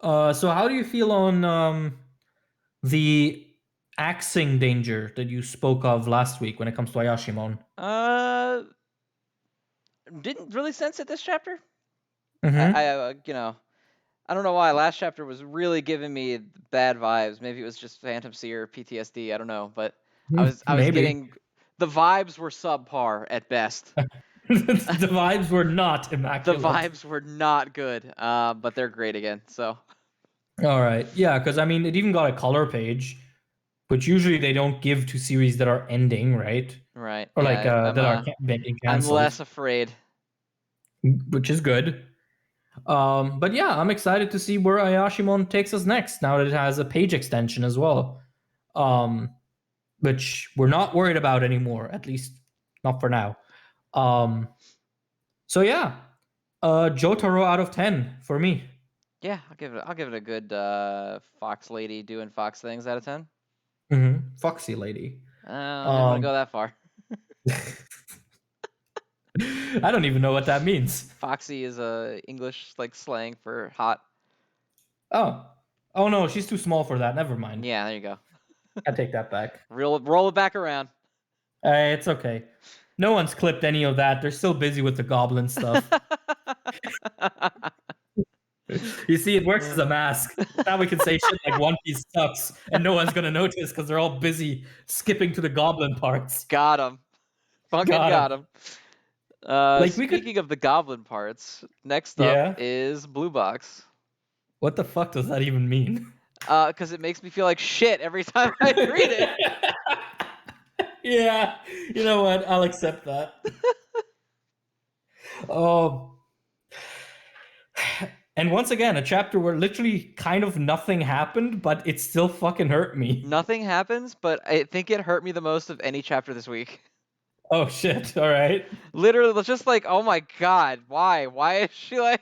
So how do you feel on the axing danger that you spoke of last week when it comes to Ayashimon? Uh, didn't really sense it this chapter. I Mm-hmm. I don't know why last chapter was really giving me bad vibes. Maybe it was just Phantom Seer PTSD. I don't know, but I was Maybe. getting the vibes were subpar at best. The vibes were not The immaculate. vibes were not good. But they're great again. So All right. Yeah, because I mean, it even got a color page, which usually they don't give to series that are ending, right? right, Or like yeah, that are being I'm canceled, less afraid. which is good. But yeah, I'm excited to see where Ayashimon takes us next. Now that it has a page extension as well, um, which we're not worried about anymore, at least not for now. Um, so yeah, Jotaro out of 10 for me. Yeah, I'll give it a good fox lady doing fox things out of 10. Foxy lady. I didn't want to Um, go that far. I don't even know what that means. Foxy is a English like slang for hot. Oh, oh no, she's too small for that. Never mind. Yeah, there you go. I take that back. Roll it back around. It's okay. No one's clipped any of that. They're still busy with the goblin stuff. You see, it works as a mask. Now we can say shit like One Piece sucks, and no one's gonna notice because they're all busy skipping to the goblin parts. Got him. Fucking Got got him. him. Like we could. Speaking of the goblin parts, next up Yeah. is Blue Box. What the fuck does that even mean? Because it makes me feel like shit every time I read it. Yeah. You know what? I'll accept that. Oh. And once again, a chapter where literally kind of nothing happened, but it still fucking hurt me. Nothing happens, but I think it hurt me the most of any chapter this week. Oh shit! All right. Literally, it's just like, oh my god, why? Why is she like,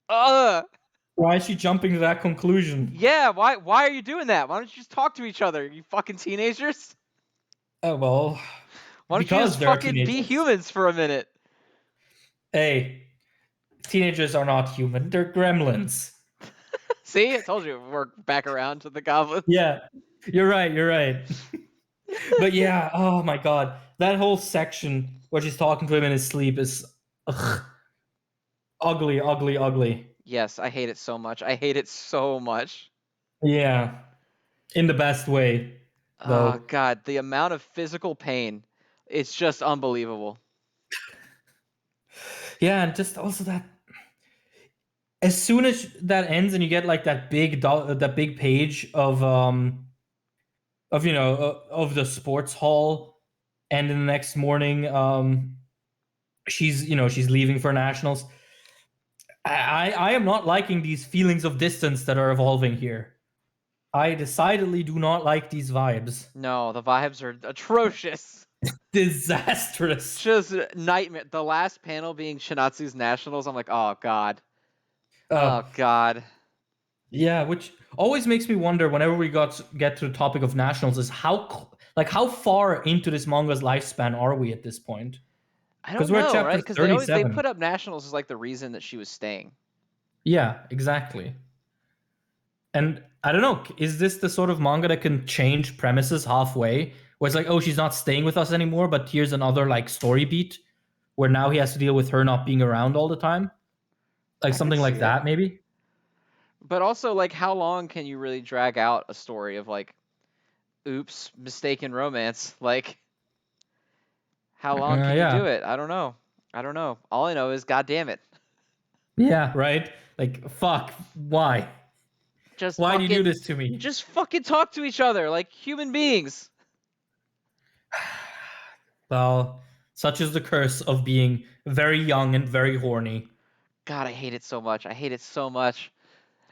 ugh? Why is she jumping to that conclusion? Yeah, why are you doing that? Why don't you just talk to each other, you fucking teenagers? Oh well, Why don't you because just there are fucking be teenagers. humans for a minute? Hey, teenagers are not human; they're gremlins. See, I told you we're back around to the goblins. Yeah, you're right. You're right. But yeah, oh my god, that whole section where she's talking to him in his sleep is ugh, ugly, ugly, ugly. Yes, I hate it so much. I hate it so much. Yeah, in the best way, Oh though. god, the amount of physical pain, it's just unbelievable. Yeah, and just also that as soon as that ends and you get like that big page of of the sports hall, and then the next morning she's leaving for nationals. I am not liking these feelings of distance that are evolving here. I decidedly do not like these vibes. No, the vibes are atrocious. Disastrous. Just nightmare. The last panel being Shinatsu's nationals. I'm like, oh god. Uh, Oh god. yeah, which always makes me wonder whenever we get to the topic of nationals is how far into this manga's lifespan are we at this point? I Because don't we're at know, right? chapter Because they 37. put up nationals as like the reason that she was staying. Yeah, exactly. And I don't know, is this the sort of manga that can change premises halfway? Where it's like, oh, she's not staying with us anymore, but here's another like story beat where now he has to deal with her not being around all the time? Like I could something see like it. that, maybe? But also, like, how long can you really drag out a story of like, oops, mistaken romance? Like, how long can you Yeah. do it? I don't know. I don't know. All I know is, god damn it, Yeah, right? Like, fuck, why? just Why do you do fucking, this to me? just fucking talk to each other like human beings. Well, such is the curse of being very young and very horny. God, I hate it so much. I hate it so much.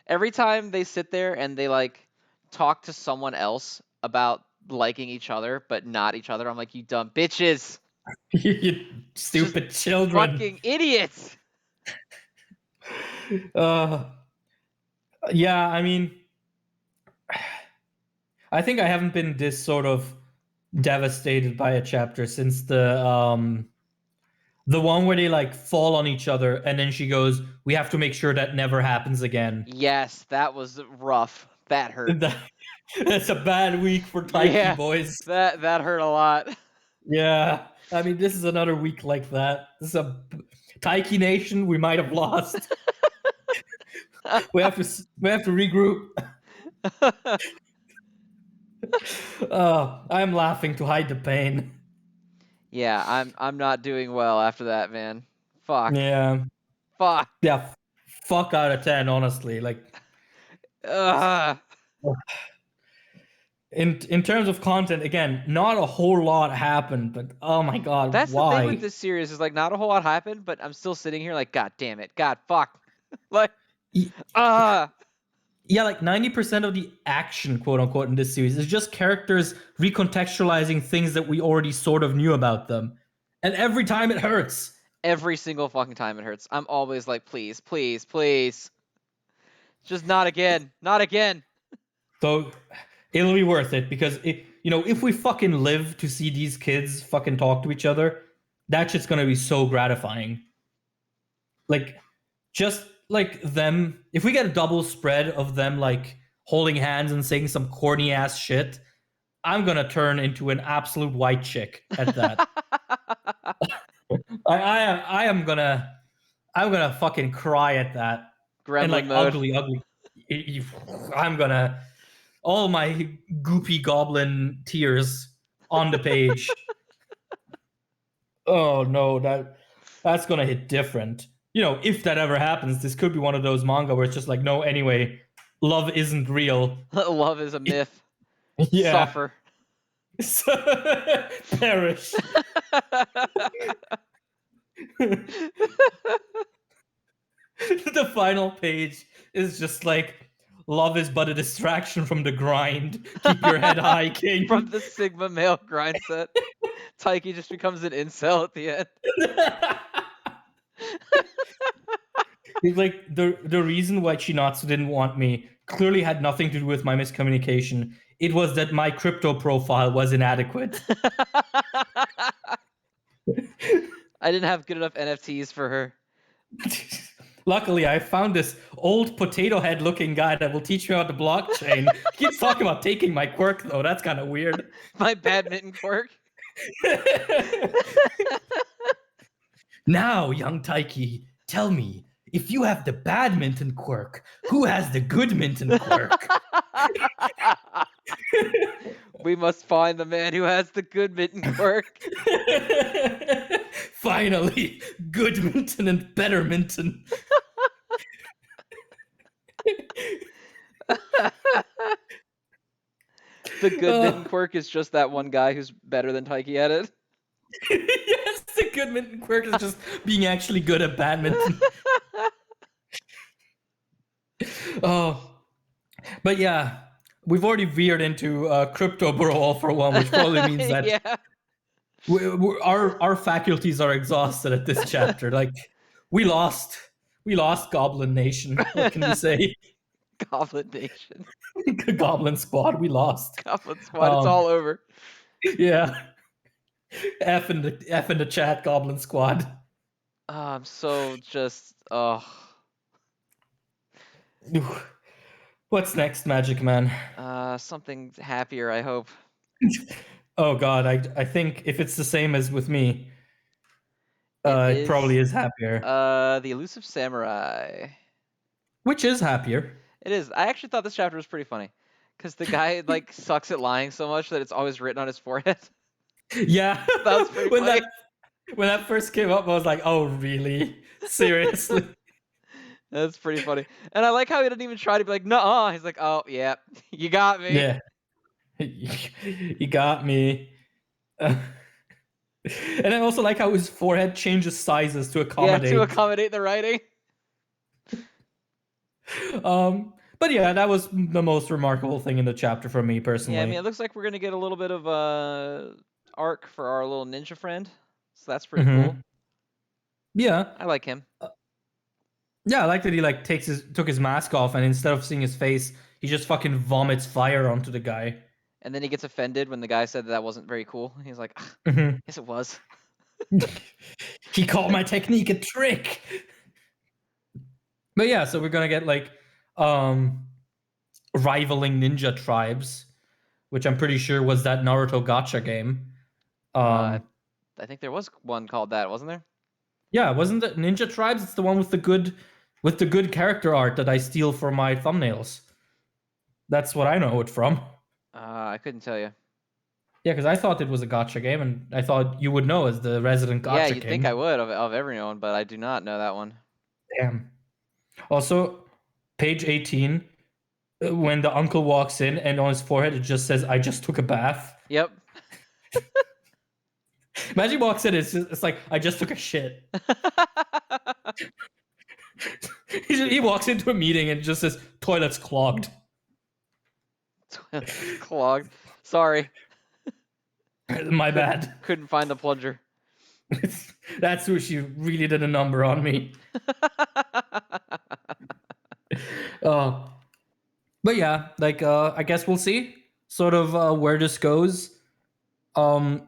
Every time they sit there and they like talk to someone else about liking each other but not each other, I'm like, you dumb bitches, You just stupid children. fucking idiots. Uh, yeah, I mean, I think I haven't been this sort of devastated by a chapter since the one where they like fall on each other and then she goes, "We have to make sure that never happens again." Yes, that was rough. That hurt. That's a bad week for Taiki Yeah, boys. that hurt a lot. Yeah, I mean, this is another week like that. This is a Taiki Nation. We might have lost. We have to regroup. I'm laughing to hide the pain. Yeah, I'm not doing well after that, man. Fuck. Yeah, Fuck. yeah. Fuck out of 10, honestly. Like, Ugh. in terms of content, again, not a whole lot happened, but oh my god, That's the thing with why? this series is like not a whole lot happened, but I'm still sitting here like, god damn it, god fuck, like, ah. Yeah, like 90% of the action, quote unquote, in this series is just characters recontextualizing things that we already sort of knew about them. And every time it hurts. Every single fucking time it hurts. I'm always like, please, please, please, just not again, not again. So it'll be worth it because if we fucking live to see these kids fucking talk to each other, that shit's gonna be so gratifying. Like, just like them, if we get a double spread of them like holding hands and saying some corny ass shit, I'm gonna turn into an absolute white chick at that. I'm gonna fucking cry at that. And Gremlin like mode. ugly. I'm gonna all my goopy goblin tears on the page. Oh no, that's gonna hit different. If that ever happens, this could be one of those manga where it's just like, no, anyway, love isn't real. Love is a myth. Yeah. Suffer. Perish. The final page is just like, love is but a distraction from the grind. Keep your head high, king. From the Sigma male grind set, Taiki just becomes an incel at the end. It's like the reason why Chinatsu didn't want me clearly had nothing to do with my miscommunication. It was that my crypto profile was inadequate. I didn't have good enough NFTs for her. Luckily, I found this old potato head looking guy that will teach me about the blockchain. He keeps talking about taking my quirk, though. That's kind of weird. My badminton quirk. Now, young Taiki, tell me, if you have the badminton quirk, who has the goodminton quirk? We must find the man who has the good mitten quirk. Finally, goodminton and betterminton. The good mitten Uh, quirk is just that one guy who's better than Taiki at it. yes, the good mitten quirk is just being actually good at badminton. Oh, but yeah, we've already veered into crypto bro all for one, which probably means that Yeah. our faculties are exhausted at this chapter. Like we lost Goblin Nation. What can we say? Goblin Nation. Goblin Squad, we lost. Goblin Squad, it's all over. Yeah, F in the chat, Goblin Squad. I'm so just What's next, Magic Man? something happier, I hope. Oh God, I think if it's the same as with me, It it probably is is happier. the Elusive Samurai. Which is happier. It is. I actually thought this chapter was pretty funny. Because the guy like sucks at lying so much that it's always written on his forehead. Yeah. That was pretty when funny. that first came up, I was like, oh really? Seriously? That's pretty funny. And I like how he didn't even try to be like, nuh-uh. He's like, oh yeah, you got me. Yeah. You got me. And I also like how his forehead changes sizes to Yeah, accommodate. to accommodate the writing. But yeah, that was the most remarkable thing in the chapter for me personally. Yeah, I mean, it looks like we're gonna get a little bit of arc for our little ninja friend, so that's pretty cool. Yeah. I like him. Yeah, I like that he like took his mask off, and instead of seeing his face, he just fucking vomits fire onto the guy. And then he gets offended when the guy said that wasn't very cool. He's like, yes, it was. He called my technique a trick. But yeah, so we're gonna get like rivaling ninja tribes, which I'm pretty sure was that Naruto gacha game. I think there was one called that, wasn't there? Yeah, wasn't it Ninja Tribes? It's the one with the good character art that I steal for my thumbnails. That's what I know it from. I couldn't tell you. Yeah, because I thought it was a gacha game, and I thought you would know as the resident gacha Yeah, king. you'd think I would of everyone, but I do not know that one. Damn. Also, page 18, when the uncle walks in and on his forehead it just says, "I just took a bath." Yep. Imagine he walks in, it's like, "I just took a shit." He walks into a meeting and it just says, "Toilet's clogged." Toilet's clogged. Sorry. My bad. Couldn't find the plunger. That's who she really did a number on me. But yeah, like I guess we'll see sort of where this goes. We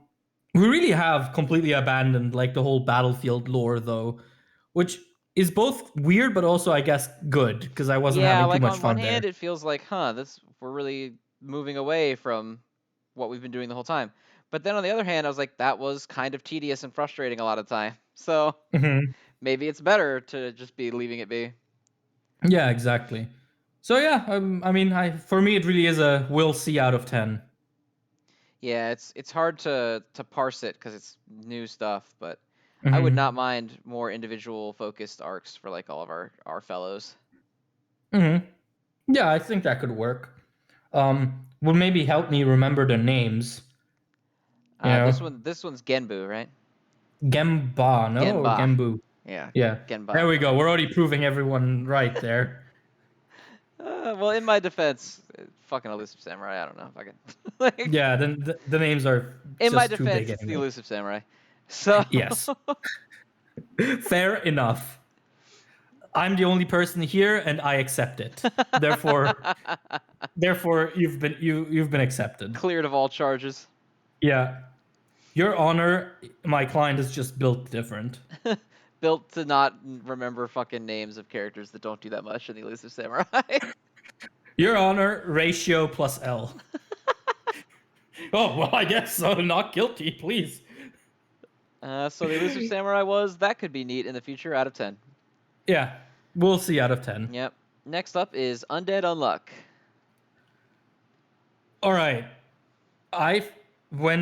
really have completely abandoned like the whole battlefield lore though, which is both weird but also I guess good because I wasn't Yeah, having too like much on one fun there. hand, it feels like, we're really moving away from what we've been doing the whole time. But then on the other hand, I was like, that was kind of tedious and frustrating a lot of the time. So maybe it's better to just be leaving it be. Yeah, exactly. So yeah, I mean, for me it really is a we'll see out of 10. Yeah, it's hard to parse it because it's new stuff, but I would not mind more individual focused arcs for like all of our fellows. Yeah, I think that could work. Will maybe help me remember the names. This one's Genbu, right? Gemba, no? Or Genba. Gembu? Yeah. Yeah. Genba. There we go. We're already proving everyone right there. Well, in my defense, fucking Elusive Samurai. I don't know if I can. Like, Yeah, then the names are in my just too defense, big it's the anyway. Elusive Samurai. So Yes. Fair enough. I'm the only person here, and I accept it. Therefore, you've been accepted. Cleared of all charges. Yeah. Your Honor, my client is just built different. Built to not remember fucking names of characters that don't do that much in the Elusive Samurai. Your Honor, ratio plus L. Oh, well, I guess so. Not guilty, please. So the Elusive Samurai that could be neat in the future out of 10. Yeah, we'll see out of 10. Yep. Next up is Undead Unluck. All right. When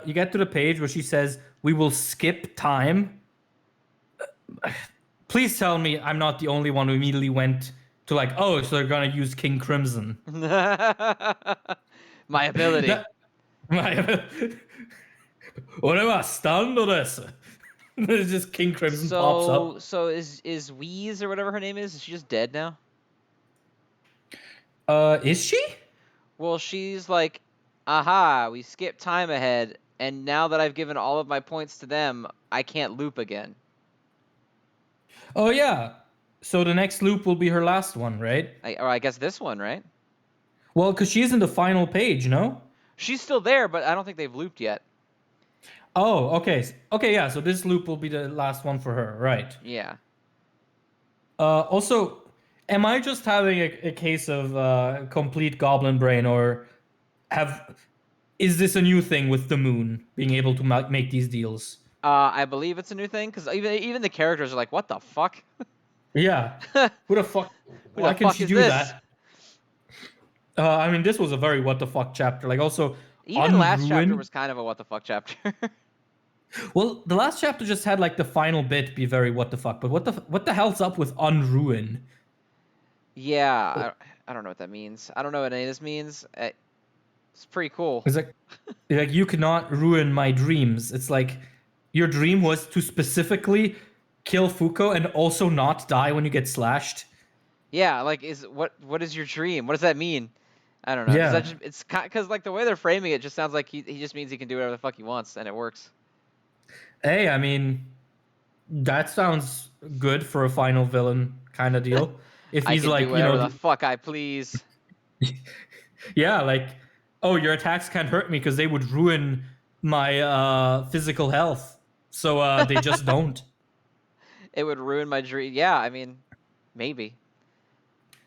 you get to the page where she says, "We will skip time," please tell me I'm not the only one who immediately went to like, oh, so they're gonna use King Crimson. My ability. That, my, 俺はスタンドです. It's just King Crimson pops up. So is Wheeze or whatever her name is she just dead now? Is she? Well, she's like, aha, we skipped time ahead, and now that I've given all of my points to them, I can't loop again. Oh yeah. So the next loop will be her last one, right? Or I guess this one, right? Well, because she's in the final page, no? She's still there, but I don't think they've looped yet. Oh, okay. Okay, yeah. So this loop will be the last one for her, right? Yeah. Also, am I just having a case of complete goblin brain, or is this a new thing with the moon being able to make these deals? I believe it's a new thing because even the characters are like, "What the fuck? Yeah. Who the fuck? Who Why the can fuck she is do this?" that? I mean, this was a very what the fuck chapter. Like, also, Even last chapter Unruin. was kind of a what the fuck chapter. Well, the last chapter just had like the final bit be very what the fuck. But what the hell's up with Unruin? Yeah, I don't know what that means. I don't know what any of this means. It's pretty cool. It's like you cannot ruin my dreams. It's like your dream was to specifically kill Fuko and also not die when you get slashed. Yeah, like what is your dream? What does that mean? I don't know. Does that Yeah. just it's because like the way they're framing it just sounds like he just means he can do whatever the fuck he wants and it works. Hey, I mean, that sounds good for a final villain kind of deal. If I he's can do like, whatever the fuck I please. yeah, like, oh, your attacks can't hurt me because they would ruin my physical health. So they just don't. It would ruin my dream. Yeah, I mean, maybe.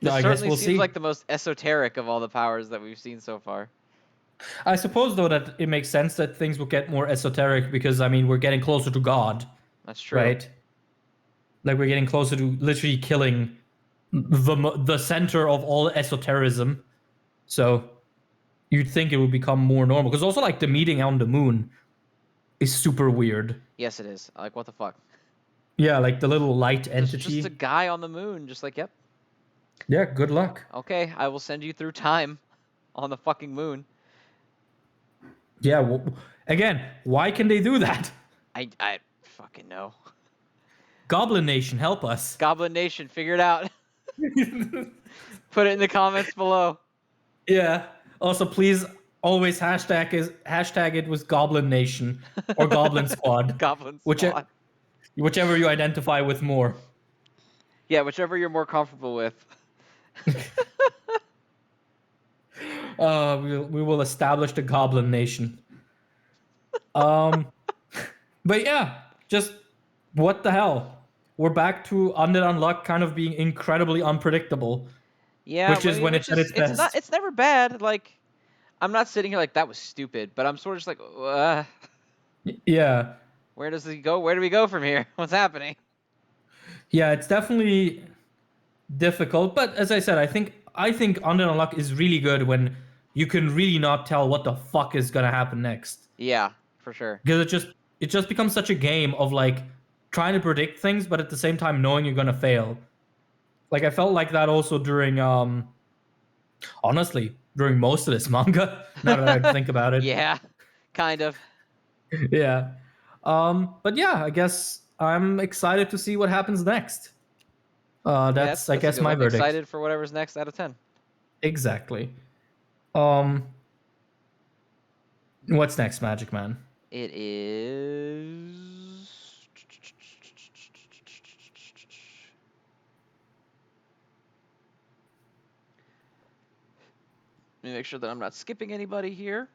This I guess certainly we'll seems see. like the most esoteric of all the powers that we've seen so far. I suppose though that it makes sense that things will get more esoteric because I mean we're getting closer to God, That's true. right? Like we're getting closer to literally killing the center of all esotericism. So you'd think it would become more normal because also like the meeting on the moon is super weird. Yes, it is. Like, what the fuck? Yeah, like the little light There's entity. just a guy on the moon, just like, yep. Yeah, good luck. Okay, I will send you through time on the fucking moon. Yeah, well, again, why can they do that? I fucking know. Goblin Nation, help us. Goblin Nation, figure it out. Put it in the comments below. Yeah. Also, please always hashtag it with Goblin Nation or Goblin Squad, Goblin Squad. whichever you identify with more. Yeah, whichever you're more comfortable with. We will establish the Goblin Nation. But yeah, just what the hell? We're back to Undead Unluck kind of being incredibly unpredictable. Yeah, which is when it's at its best. It's never bad. Like, I'm not sitting here like that was stupid, but I'm sort of just like, yeah. Where does he go? Where do we go from here? What's happening? Yeah, it's definitely difficult, but as I said, I think Undead Unluck is really good when you can really not tell what the fuck is gonna happen next. Yeah, for sure. Because it just becomes such a game of like trying to predict things, but at the same time knowing you're gonna fail. Like I felt like that also during honestly during most of this manga. Now that I think about it. Yeah, kind of. Yeah. But yeah, I guess I'm excited to see what happens next. That's I guess my verdict. Excited for whatever's next out of 10. Exactly. What's next, Magic Man? It is. Let me make sure that I'm not skipping anybody here,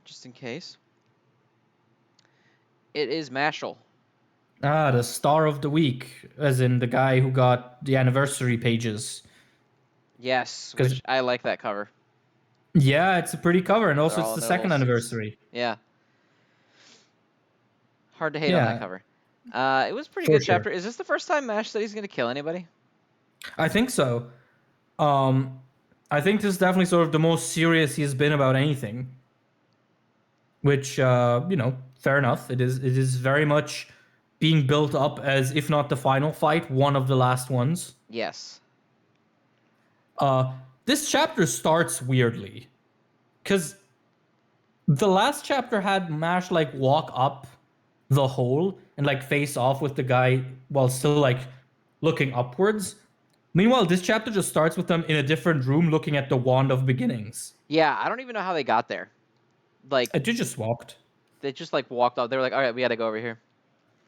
just in case. It is Mashle. Ah, the star of the week, as in the guy who got the anniversary pages. Yes, which I like that cover. Yeah, it's a pretty cover, and also it's the second anniversary. Yeah. Hard to hate on that cover. It was a pretty good chapter. Is this the first time Mash said he's going to kill anybody? I think so. I think this is definitely sort of the most serious he's been about anything. Which, fair enough. It is very much being built up as, if not the final fight, one of the last ones. Yes. This chapter starts weirdly because the last chapter had Mash like walk up the hole and like face off with the guy while still like looking upwards. Meanwhile, this chapter just starts with them in a different room looking at the Wand of Beginnings. Yeah, I don't even know how they got there. Like It just walked. they just like walked off. They were like, "All right, we got to go over here."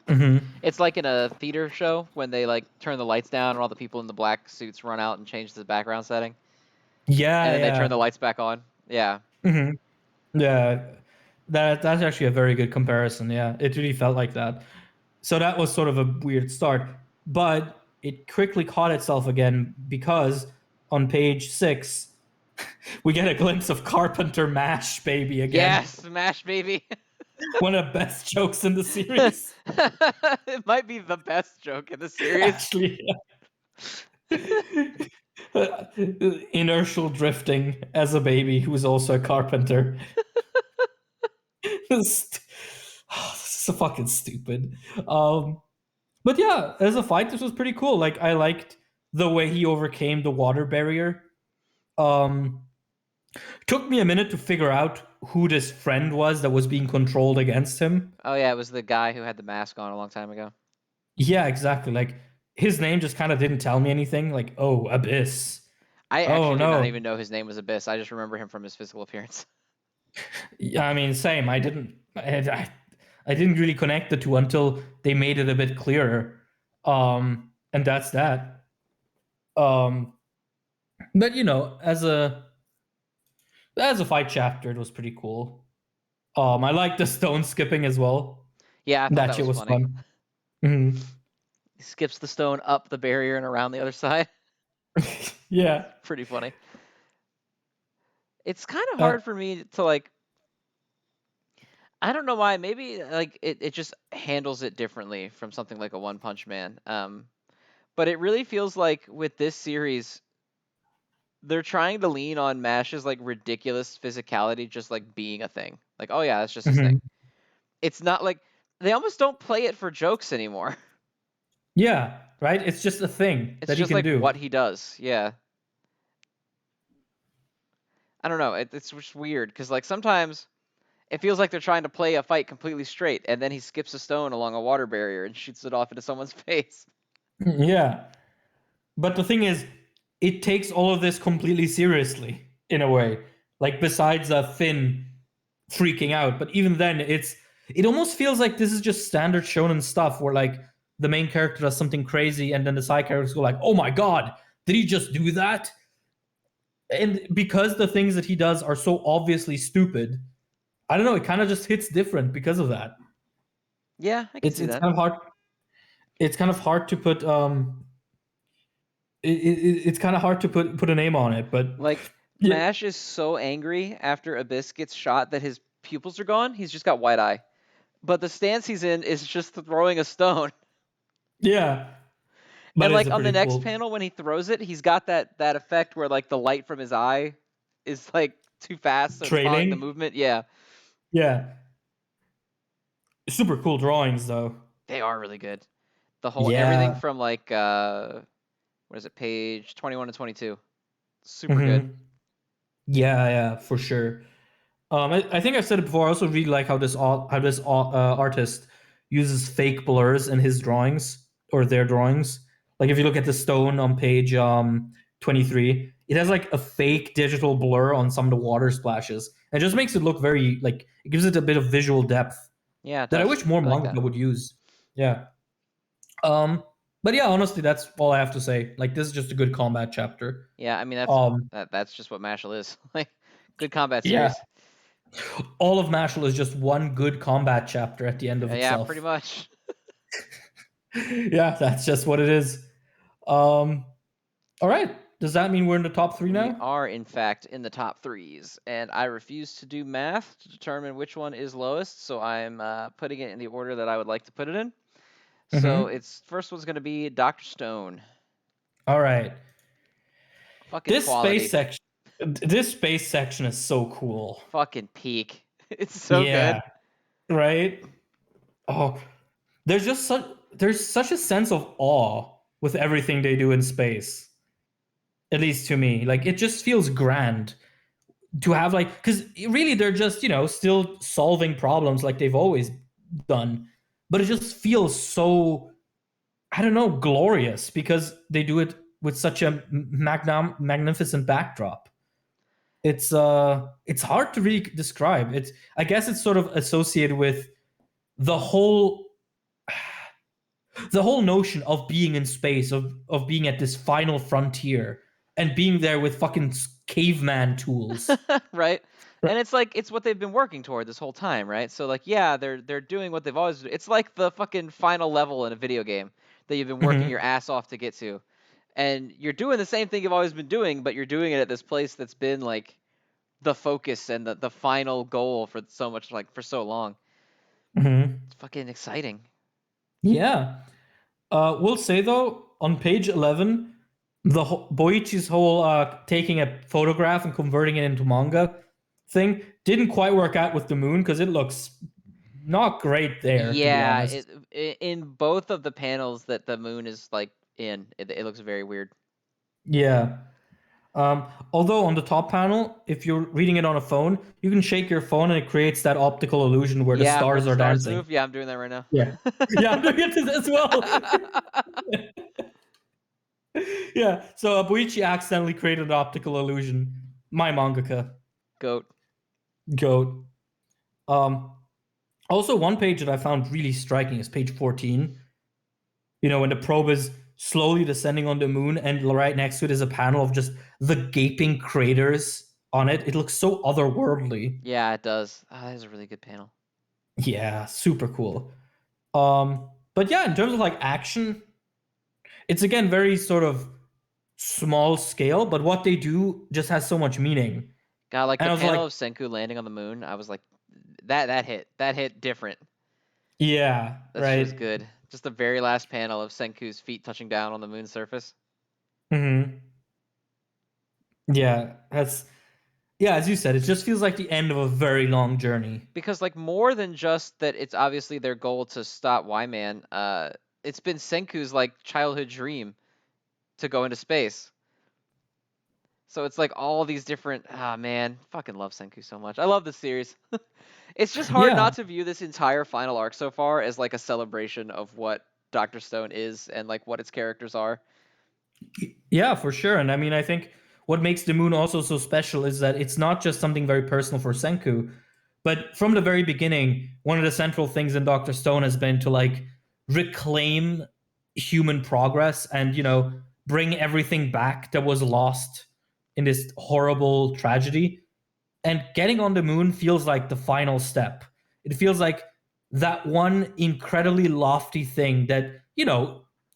Mm-hmm. It's like in a theater show when they like turn the lights down and all the people in the black suits run out and change the background setting, and Yeah, then they turn the yeah. lights back on. Yeah. Yeah, that's actually a very good comparison. Yeah, it really felt like that. So that was sort of a weird start, but it quickly caught itself again because on page 6 we get a glimpse of Carpenter Mash baby again. Yes, Smash baby. One of the best jokes in the series. It might be the best joke in the series. Actually, inertial drifting as a baby who's also a carpenter. This is so fucking stupid. But yeah, as a fight, this was pretty cool. Like I liked the way he overcame the water barrier. Um, took me a minute to figure out who this friend was that was being controlled against him. Oh yeah, it was the guy who had the mask on a long time ago. Yeah, exactly. Like his name just kind of didn't tell me anything. Like, oh, Abyss. I Oh actually did not no. even know his name was Abyss. I just remember him from his physical appearance. Yeah, I mean, same. I didn't really connect the two until they made it a bit clearer. And that's that. Um, but you know, as a fight chapter, it was pretty cool. I like the stone skipping as well. Yeah, I thought That that shit was was funny. fun. Mhm. He skips the stone up the barrier and around the other side. Yeah. Pretty funny. It's kind of Uh, hard for me to like. I don't know why. Maybe like it just handles it differently from something like a One Punch Man. But it really feels like with this series, they're trying to lean on Mash's like ridiculous physicality, just like being a thing. Like, oh yeah, that's just his thing. mhm. It's not like they almost don't play it for jokes anymore. Yeah, right? It's just a thing It's that he just can like do. what he does. Yeah. I don't know. It's just weird because like sometimes it feels like they're trying to play a fight completely straight, and then he skips a stone along a water barrier and shoots it off into someone's face. Yeah. But the thing is, it takes all of this completely seriously in a way. Like besides Finn freaking out, but even then, it almost feels like this is just standard shonen stuff where like the main character does something crazy, and then the side characters go like, "Oh my god, did he just do that?" And because the things that he does are so obviously stupid, I don't know. It kind of just hits different because of that. Yeah, I can It's see it's that. kind of hard. It's kind of hard to put it's kind of hard to put a name on it, but Like yeah, Mash is so angry after Abyss gets shot that his pupils are gone. He's just got white eye. But the stance he's in is just throwing a stone. yeah. But And it's like a on the pretty next cool panel when he throws it, he's got that effect where like the light from his eye is like too fast, so it's following the trailing. movement. Yeah, Yeah, super cool drawings though. they are really good. The whole everything Yeah. from like what is it, page 21 to 22. Super good. Hmm. Yeah, yeah, for sure. I think I've said it before. I also really like how this artist uses fake blurs in his drawings or their drawings. Like if you look at the stone on page 23, it has like a fake digital blur on some of the water splashes. It just makes it look very like it gives it a bit of visual depth Yeah, it that I does. wish more I like that. manga would use. Yeah. Um, but yeah, honestly, that's all I have to say. Like this is just a good combat chapter. Yeah, I mean Um, that's just what Mashle is. Like good combat yeah, series. all of Mashle is just one good combat chapter at the end of Yeah, pretty itself. much. Yeah, that's just what it is. Um, all right. Does that mean we're in the top three We now? are in fact in the top threes, and I refuse to do math to determine which one is lowest, so I'm putting it in the order that I would like to put it in. So Mm-hmm. its first one's gonna be Dr. Stone. All right. Fucking This space quality. section. This space section is so cool. Fucking peak. It's so good. Yeah. Right. Oh, there's such a sense of awe with everything they do in space. at least to me. Like it just feels grand to have like, because really they're just, still solving problems like they've always done, but it just feels so, I don't know, glorious because they do it with such a magnificent backdrop. It's hard to really describe. It's, I guess it's sort of associated with the whole the whole notion of being in space, of being at this final frontier and being there with fucking caveman tools. Right? And it's like it's what they've been working toward this whole time, right? So like yeah, they're doing what they've always it's like the fucking final level in a video game that you've been working your Mm-hmm. ass off to get to. And you're doing the same thing you've always been doing, but you're doing it at this place that's been like the focus and the final goal for so much like for so long. Mm-hmm. It's fucking exciting. Yeah. We'll say though, on page 11, Boichi's whole taking a photograph and converting it into manga thing didn't quite work out with the moon because it looks not great there, to be Yeah, honest. in both of the panels that the moon is like in, it looks very weird. Yeah. Although on the top panel, if you're reading it on a phone, you can shake your phone and it creates that optical illusion where the Yeah, where stars the are stars dancing. move. Yeah, I'm doing that right now. Yeah. Yeah, I'm doing it as well. Yeah. So Boichi accidentally created an optical illusion. My mangaka. Goat. Goat. Um, Also, one page that I found really striking is page 14. When the probe is slowly descending on the moon, and right next to it is a panel of just the gaping craters on it. It looks so otherworldly. Yeah, it does. That is a really good panel. Yeah, super cool. But yeah, in terms of like action, it's again very sort of small scale, but what they do just has so much meaning. God, like And the I was panel like, of Senku landing on the moon, I was like, that hit different. yeah, That shit was right. good. Just the very last panel of Senku's feet touching down on the moon's surface. Hmm. Yeah, as you said, it just feels like the end of a very long journey. Because like more than just that, it's obviously their goal to stop Y-Man. It's been Senku's like childhood dream to go into space. So it's like all these different. Ah, man, fucking love Senku so much. I love this series. It's just hard Yeah, not to view this entire final arc so far as like a celebration of what Doctor Stone is and like what its characters are. yeah, for sure. And I mean, I think what makes the moon also so special is that it's not just something very personal for Senku, but from the very beginning, one of the central things in Doctor Stone has been to like reclaim human progress and bring everything back that was lost in this horrible tragedy. And getting on the moon feels like the final step. It feels like that one incredibly lofty thing that,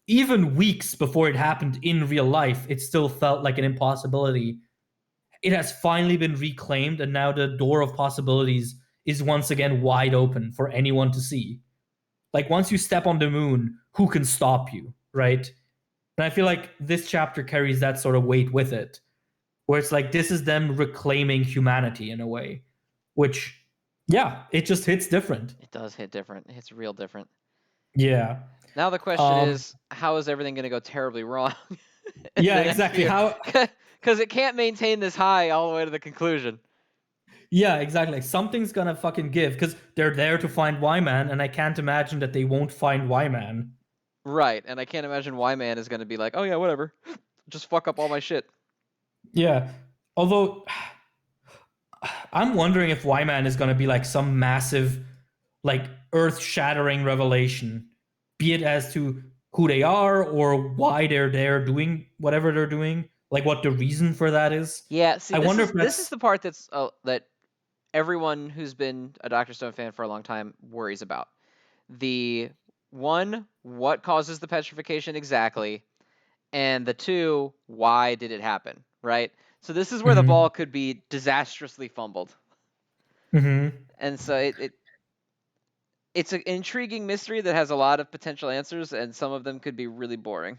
even weeks before it happened in real life, it still felt like an impossibility. It has finally been reclaimed, and now the door of possibilities is once again wide open for anyone to see. Like, once you step on the moon, who can stop you, right? And I feel like this chapter carries that sort of weight with it, where it's like this is them reclaiming humanity in a way, which, yeah, it just hits different. It does hit different. It hits real different. Yeah. Now the question Um, is, how is everything going to go terribly wrong in yeah, the next exactly. few? How, Because it can't maintain this high all the way to the conclusion. yeah, exactly. Like something's gonna fucking give because they're there to find Y-Man, and I can't imagine that they won't find Y-Man. Right, and I can't imagine Y-Man is going to be like, oh yeah, whatever. Just fuck up all my shit. Yeah. Although I'm wondering if Y-Man is gonna be like some massive, like earth-shattering revelation, be it as to who they are or why they're there doing whatever they're doing, like what the reason for that is. Yeah, see, I this wonder is if this is that's the part that's that everyone who's been a Doctor Stone fan for a long time worries about. The one, what causes the petrification exactly, and the two, why did it happen, right? So this is where the mm-hmm, ball could be disastrously fumbled. mm-hmm. And so it's an intriguing mystery that has a lot of potential answers, and some of them could be really boring.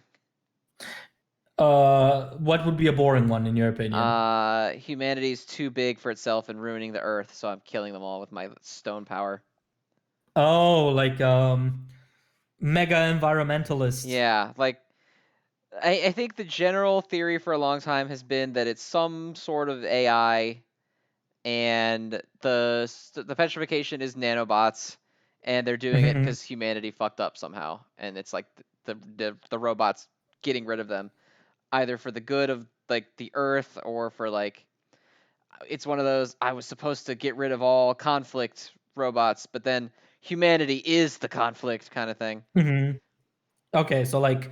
What would be a boring one in your opinion? Humanity's too big for itself and ruining the Earth, so I'm killing them all with my stone power. Oh, like mega environmentalist. Yeah, like I think the general theory for a long time has been that it's some sort of AI, and the petrification is nanobots, and they're doing it Hmm. because humanity fucked up somehow, and it's like the robots getting rid of them, either for the good of like the Earth or for like it's one of those I was supposed to get rid of all conflict robots, but then humanity is the conflict kind of thing. Hmm. Okay, so like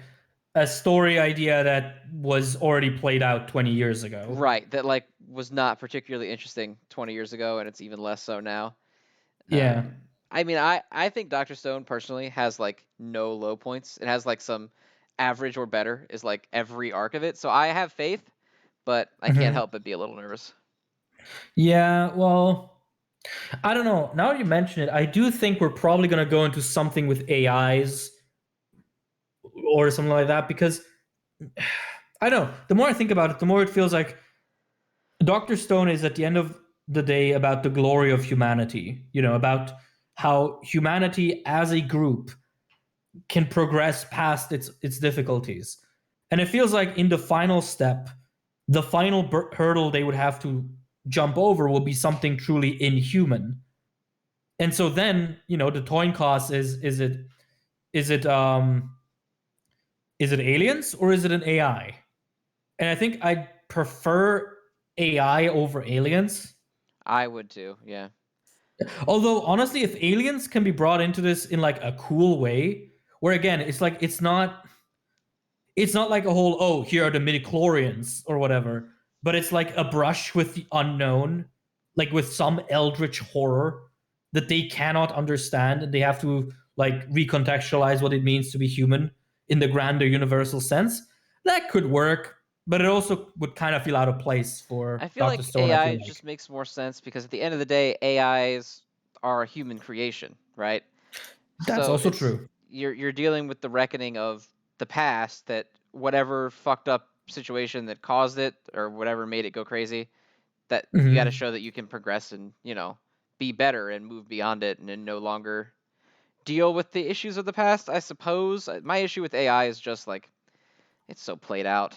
a story idea that was already played out 20 years ago. Right, that like was not particularly interesting 20 years ago, and it's even less so now. Yeah. I mean, I think Doctor Stone personally has like no low points. It has like some average or better is like every arc of it. So I have faith, but I can't Hmm. help but be a little nervous. Yeah, well, I don't know. Now that you mention it, I do think we're probably going to go into something with AIs or something like that because I don't know. The more I think about it, the more it feels like Dr. Stone is at the end of the day about the glory of humanity, about how humanity as a group can progress past its difficulties. And it feels like in the final step, the final hurdle they would have to jump over will be something truly inhuman. And so then, the coin cost is it um is it aliens or is it an AI? And I think I prefer AI over aliens. I would too, yeah. Although honestly, if aliens can be brought into this in like a cool way, where again, it's like it's not like a whole, oh, here are the midichlorians or whatever, but it's like a brush with the unknown, like with some eldritch horror that they cannot understand, and they have to like recontextualize what it means to be human in the grander universal sense. That could work, but it also would kind of feel out of place I for feel Dr. like Stone, I AI feel like. just makes more sense because at the end of the day, AIs are a human creation, right? That's So also it's true. you're dealing with the reckoning of the past, that whatever fucked up situation that caused it or whatever made it go crazy, that you got to Hmm. show that you can progress and be better and move beyond it, and then no longer deal with the issues of the past. I suppose my issue with AI is just like it's so played out.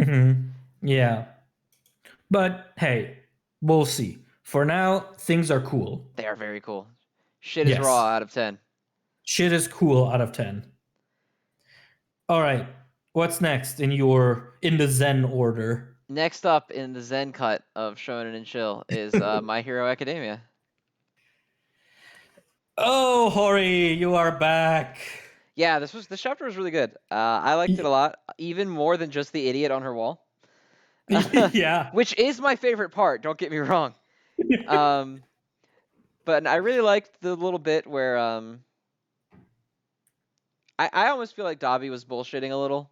Hmm. Yeah. But hey, we'll see. For now, things are cool. They are very cool. Shit is raw Yes. out of 10. Shit is cool out of 10. All right. What's next in the Zen order? Next up in the Zen cut of Shonen and Chill is My Hero Academia. Oh, Hori, you are back. Yeah, this chapter was really good. I liked it a lot, even more than just the idiot on her wall, Yeah. which is my favorite part. Don't get me wrong. Um, but I really liked the little bit where I almost feel like Dabi was bullshitting a little,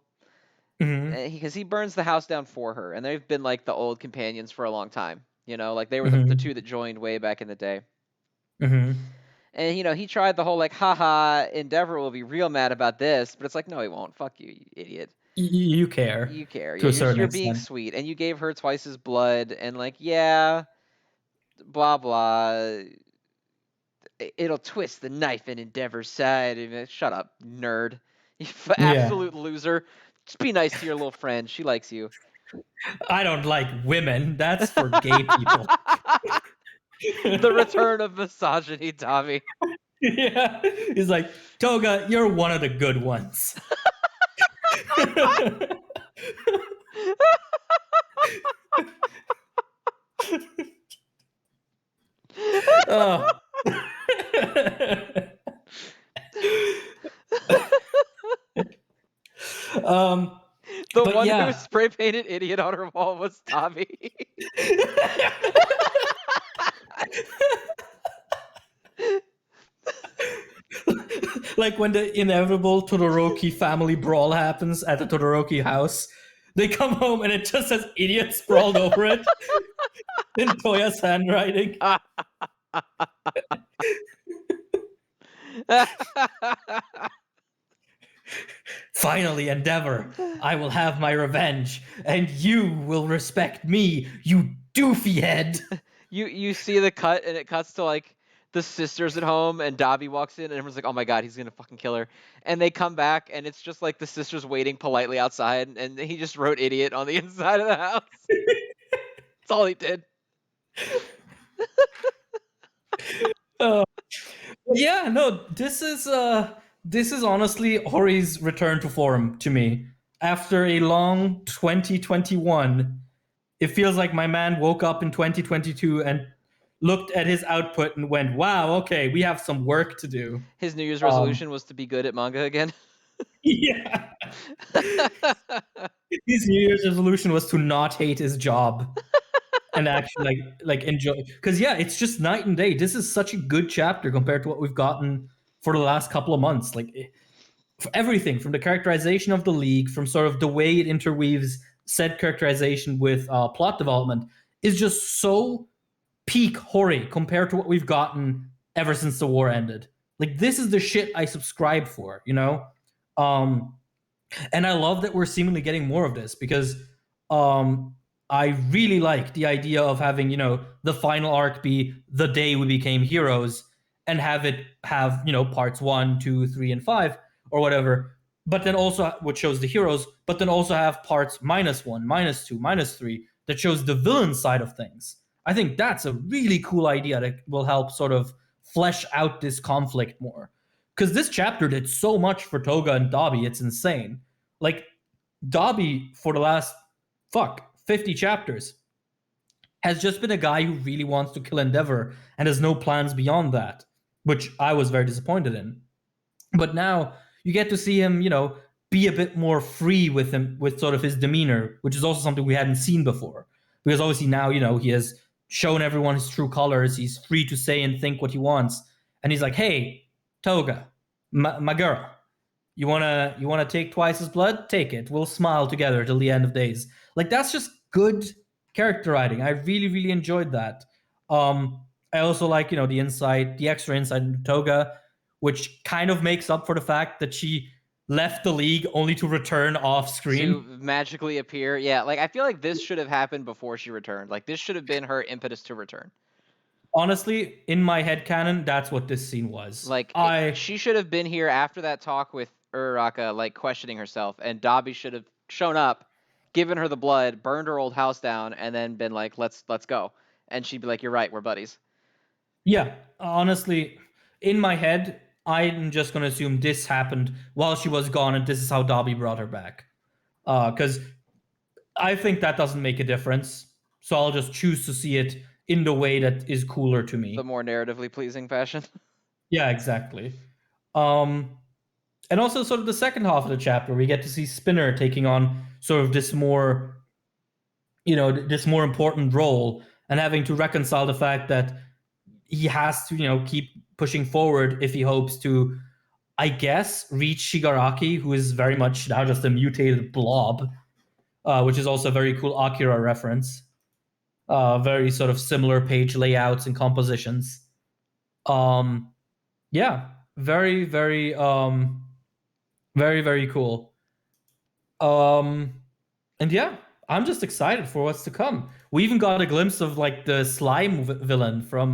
Hmm. because he burns the house down for her, and they've been like the old companions for a long time. Like they were the Hmm. two that joined way back in the day. Hmm. And he tried the whole like, haha, Endeavor will be real mad about this, but it's like, no, he won't. Fuck you, you idiot. You care You care. to Yeah, a you're certain you're being extent. sweet, and you gave her twice his blood, and like, yeah, blah blah. It'll twist the knife in Endeavor's side. Shut up, nerd. You Yeah. absolute loser. Just be nice to your little friend. She likes you. I don't like women. That's for gay people. The return of misogyny, Tommy. Yeah. He's like, Toga, you're one of the good ones. Oh. um, The but one who yeah. spray painted idiot on her wall was Tommy. Like when the inevitable Todoroki family brawl happens at the Todoroki house, they come home and it just says idiot sprawled over it in Toya's handwriting. Finally, Endeavor, I will have my revenge, and you will respect me, you doofy head. you see the cut, and it cuts to like the sister's at home and Dabi walks in and everyone's like, "Oh my god, he's gonna fucking kill her," and they come back and it's just like the sister's waiting politely outside and he just wrote "idiot" on the inside of the house. That's all he did. Uh, yeah, no, this is honestly Hori's return to form to me. After a long 2021, it feels like my man woke up in 2022 and looked at his output and went, "Wow, okay, we have some work to do." His New Year's Um, resolution was to be good at manga again. yeah, his New Year's resolution was to not hate his job and actually like enjoy. Because yeah, it's just night and day. This is such a good chapter compared to what we've gotten for the last couple of months. Like for everything from the characterization of the League, from sort of the way it interweaves said characterization with plot development, is just so peak Hori compared to what we've gotten ever since the war ended. Like this is the shit I subscribe for, you know? Um, and I love that we're seemingly getting more of this because um, I really like the idea of having, you know, the final arc be the day we became heroes and have it have, you know, parts 1, 2, 3, and 5 or whatever, but then also which shows the heroes, but then also have parts -1, -2, -3 that shows the villain side of things. I think that's a really cool idea that will help sort of flesh out this conflict more. Because this chapter did so much for Toga and Dabi, it's insane. Like, Dabi, for the last, 50 chapters, has just been a guy who really wants to kill Endeavor and has no plans beyond that, which I was very disappointed in. But now you get to see him, you know, be a bit more free with him, with sort of his demeanor, which is also something we hadn't seen before. Because obviously now, you know, he has shown everyone his true colors. He's free to say and think what he wants. And he's like, "Hey, Toga, my girl, you wanna take twice his blood? Take it. We'll smile together till the end of days." Like that's just good character writing. I really, really enjoyed that. I also like, you know, the extra insight into Toga, which kind of makes up for the fact that she left the League only to return off To screen. magically appear. Yeah, like I feel like this should have happened before she returned. Like this should have been her impetus to return. Honestly, in my head canon, that's what this scene was. Like she should have been here after that talk with Uraraka, like questioning herself, and Dabi should have shown up, given her the blood, burned her old house down, and then been like, "Let's go." And she'd be like, "You're right, we're buddies." Yeah, honestly, in my head, I'm just gonna assume this happened while she was gone, and this is how Dobby brought her back. Because I think that doesn't make a difference, so I'll just choose to see it in the way that is cooler to The me. more narratively pleasing fashion. Yeah, exactly. Um, and also, sort of the second half of the chapter, we get to see Spinner taking on sort of this more, you know, this more important role and having to reconcile the fact that he has to, you know, keep pushing forward if he hopes to, I guess, reach Shigaraki, who is very much now just a mutated blob, which is also a very cool Akira reference. Very sort of similar page layouts and compositions. Um, yeah, very, very cool. Um, and yeah, I'm just excited for what's to come. We even got a glimpse of like the slime villain from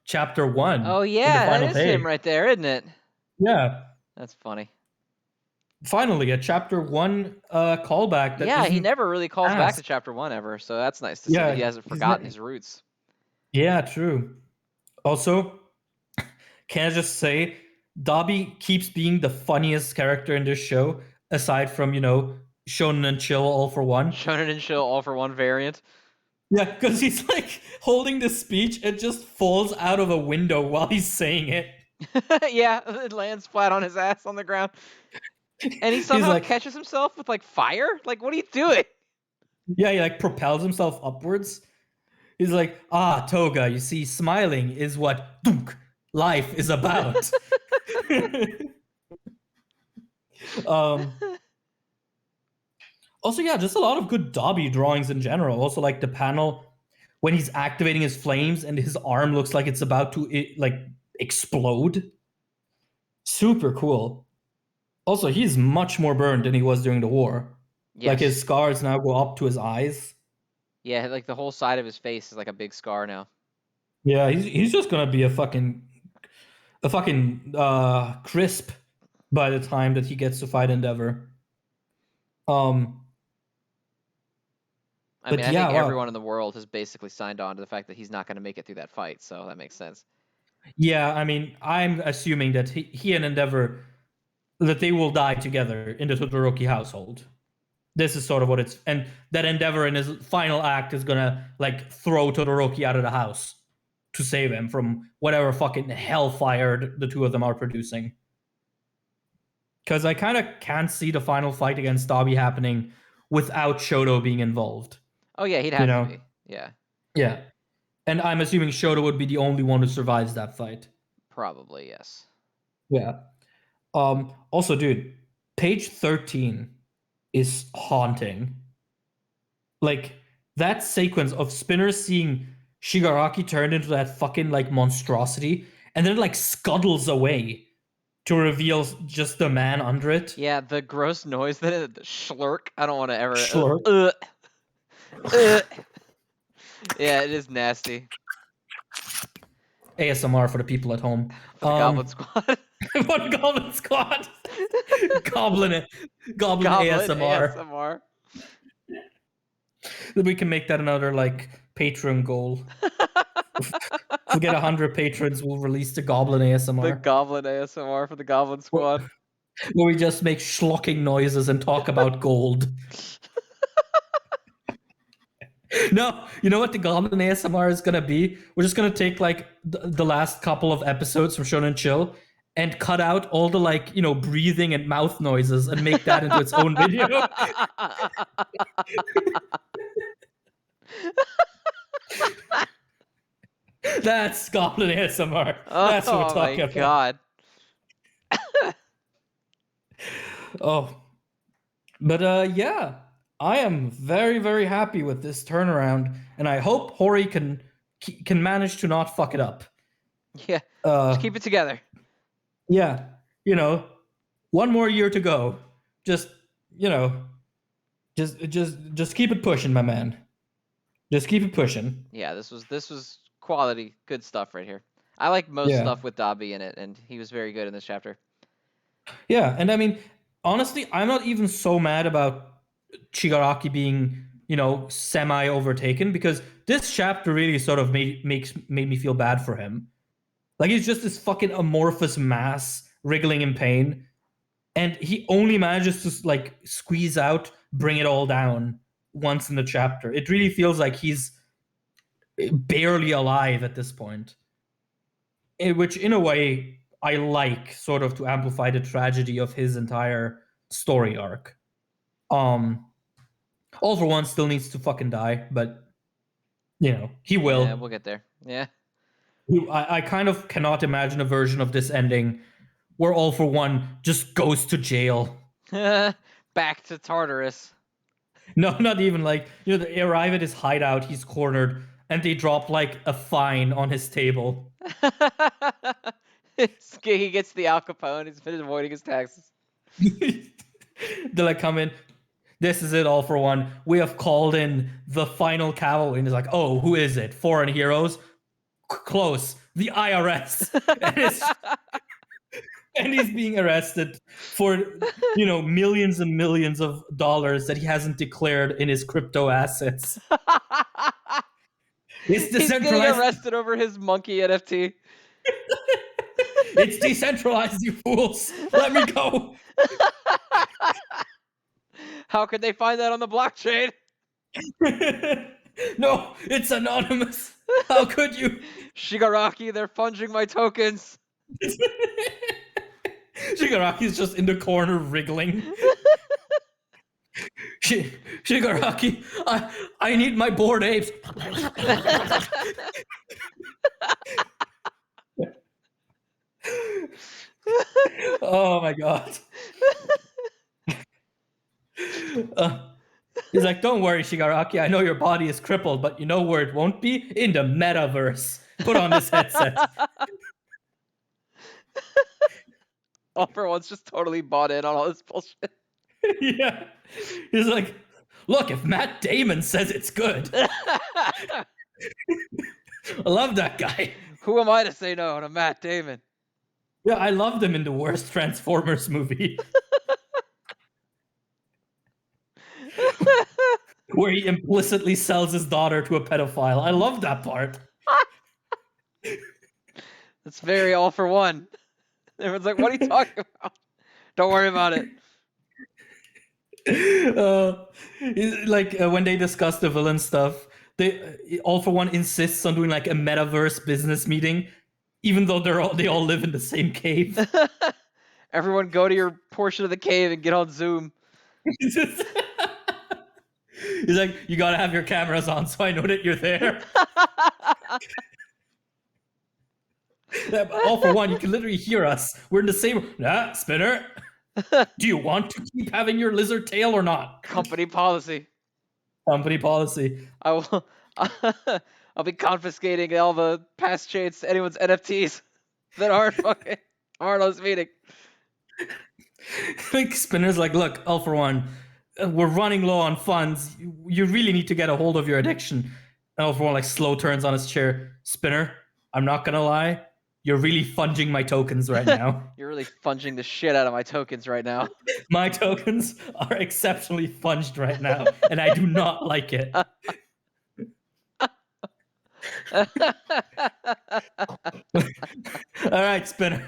chapter 1 Oh in the yeah, that final is him page. right there, isn't it? Yeah, That's funny. finally a chapter 1 callback that Yeah, he isn't never really calls back to asked. chapter 1 ever, so that's nice to see that he Yeah, hasn't forgotten his roots. yeah, true. Also, can I just say, Dobby keeps being the funniest character in this show, aside from, you know, Shonen and Chill all for one. Shonen and Chill all for one variant. Yeah, because he's like holding the speech, it just falls out of a window while he's saying it. Yeah, it lands flat on his ass on the ground. And he He's somehow like, catches himself with like fire? Like what are you doing? yeah, he like propels himself upwards. He's like, "Ah, Toga, you see, smiling is what dunk, life is about." um, Also, yeah, just a lot of good Dobby drawings in general. Also, like the panel when he's activating his flames and his arm looks like it's about to like explode. Super cool. Also, he's much more burned than he was during the war. Like his Yes. scars now go up to his eyes. Yeah, like the whole side of his face is like a big scar now. Yeah, he's just gonna be a fucking a fucking crisp by the time that he gets to fight Endeavor. I mean, But I think yeah, everyone wow. in the world has basically signed on to the fact that he's not going to make it through that fight, so that makes sense. Yeah, I mean, I'm assuming that he and Endeavor, that they will die together in the Todoroki household. This is sort of what it's, and that Endeavor in his final act is gonna like throw Todoroki out of the house to save him from whatever fucking hellfire the two of them are producing. Because I kind of can't see the final fight against Dabi happening without Shoto being involved. Oh yeah, he'd You have to know? be. Yeah, Yeah. And I'm assuming Shoto would be the only one who survives that fight. probably yes. Yeah. Also, dude, page 13 is haunting. Like that sequence of Spinner seeing Shigaraki turned into that fucking like monstrosity, and then it like scuttles away to reveal just the man under it. Yeah, the gross noise that it, the schlurk. I don't want to ever. Sure. Uh. Yeah, it is nasty. ASMR for the people at home. For the Goblin Squad. What Goblin Squad? Goblin Goblin Goblin ASMR. ASMR. We can make that another like Patreon goal. If we get 100 patrons, we'll release the Goblin The ASMR. Goblin ASMR for the Goblin Squad. Where we just make schlucking noises and talk about gold. No, you know what the Goblin ASMR is gonna be? We're just gonna take like the last couple of episodes from Shonen Chill and cut out all the like, you know, breathing and mouth noises and make that into its own video. That's Goblin ASMR. That's what we're Oh my talking about. god. Oh. But yeah, I am very, very happy with this turnaround, and I hope Hori can manage to not fuck it up. Yeah. Just keep Uh, it together. yeah, you know, one more year to go. Just, you know, just keep it pushing, my man. Just keep it pushing. Yeah, this was quality, good stuff right here. I like most Yeah, stuff with Dabi in it, and he was very good in this chapter. yeah, and I mean, honestly, I'm not even so mad about Shigaraki being, you know, semi overtaken because this chapter really sort of made me feel bad for him. Like he's just this fucking amorphous mass wriggling in pain, and he only manages to like squeeze out, bring it all down once in the chapter. It really feels like he's barely alive at this point, which in a way I like, sort of to amplify the tragedy of his entire story arc. Um, All for One still needs to fucking die, but you know he Yeah, will. we'll get there. Yeah. I kind of cannot imagine a version of this ending where All for One just goes to jail. Back to Tartarus. No, not even like, you know, they arrive at his hideout, he's cornered, and they drop like a fine on his table. He gets the Al Capone. He's been avoiding his taxes. They like come in. This is it, All for One. We have called in the final cavalry, and he's like, "Oh, who is it? Foreign heroes? Close. The IRS." And he's being arrested for, you know, millions and millions of dollars that he hasn't declared in his crypto assets. It's He's getting decentralized. arrested over his monkey NFT. It's decentralized, you fools. Let me go. How could they find that on the blockchain? No, it's anonymous. How could you? Shigaraki, they're funging my tokens. Shigaraki's just in the corner wriggling. Shigaraki, I need my bored apes. Oh my god. He's like, don't worry, Shigaraki. I know your body is crippled, but you know where it won't be? In the metaverse. Put on this headset. All for One's just totally bought in on all this bullshit. Yeah. He's like, look, if Matt Damon says it's good. I love that guy. Who am I to say no to Matt Damon? Yeah, I loved him in the worst Transformers movie, where he implicitly sells his daughter to a pedophile. I love that part. It's very all for one. Everyone's like, what are you talking about? Don't worry about it. When they discuss the villain stuff, they All for One insists on doing like a metaverse business meeting, even though they all live in the same cave. Everyone go to your portion of the cave and get on Zoom. He's like, you gotta have your cameras on so I know that you're there. All for One, you can literally hear us. We're in the same. Spinner. Do you want to keep having your lizard tail or not? Company policy. Company policy. I will. I'll be confiscating all the past chance anyone's NFTs that aren't on this meeting. Like Spinner's like, look, All for One, we're running low on funds. You really need to get a hold of your addiction. And All for One like slow turns on his chair. Spinner, I'm not gonna lie, you're really funging my tokens right now. You're really funging the shit out of my tokens right now. My tokens are exceptionally funged right now, and I do not like it. All right, Spinner.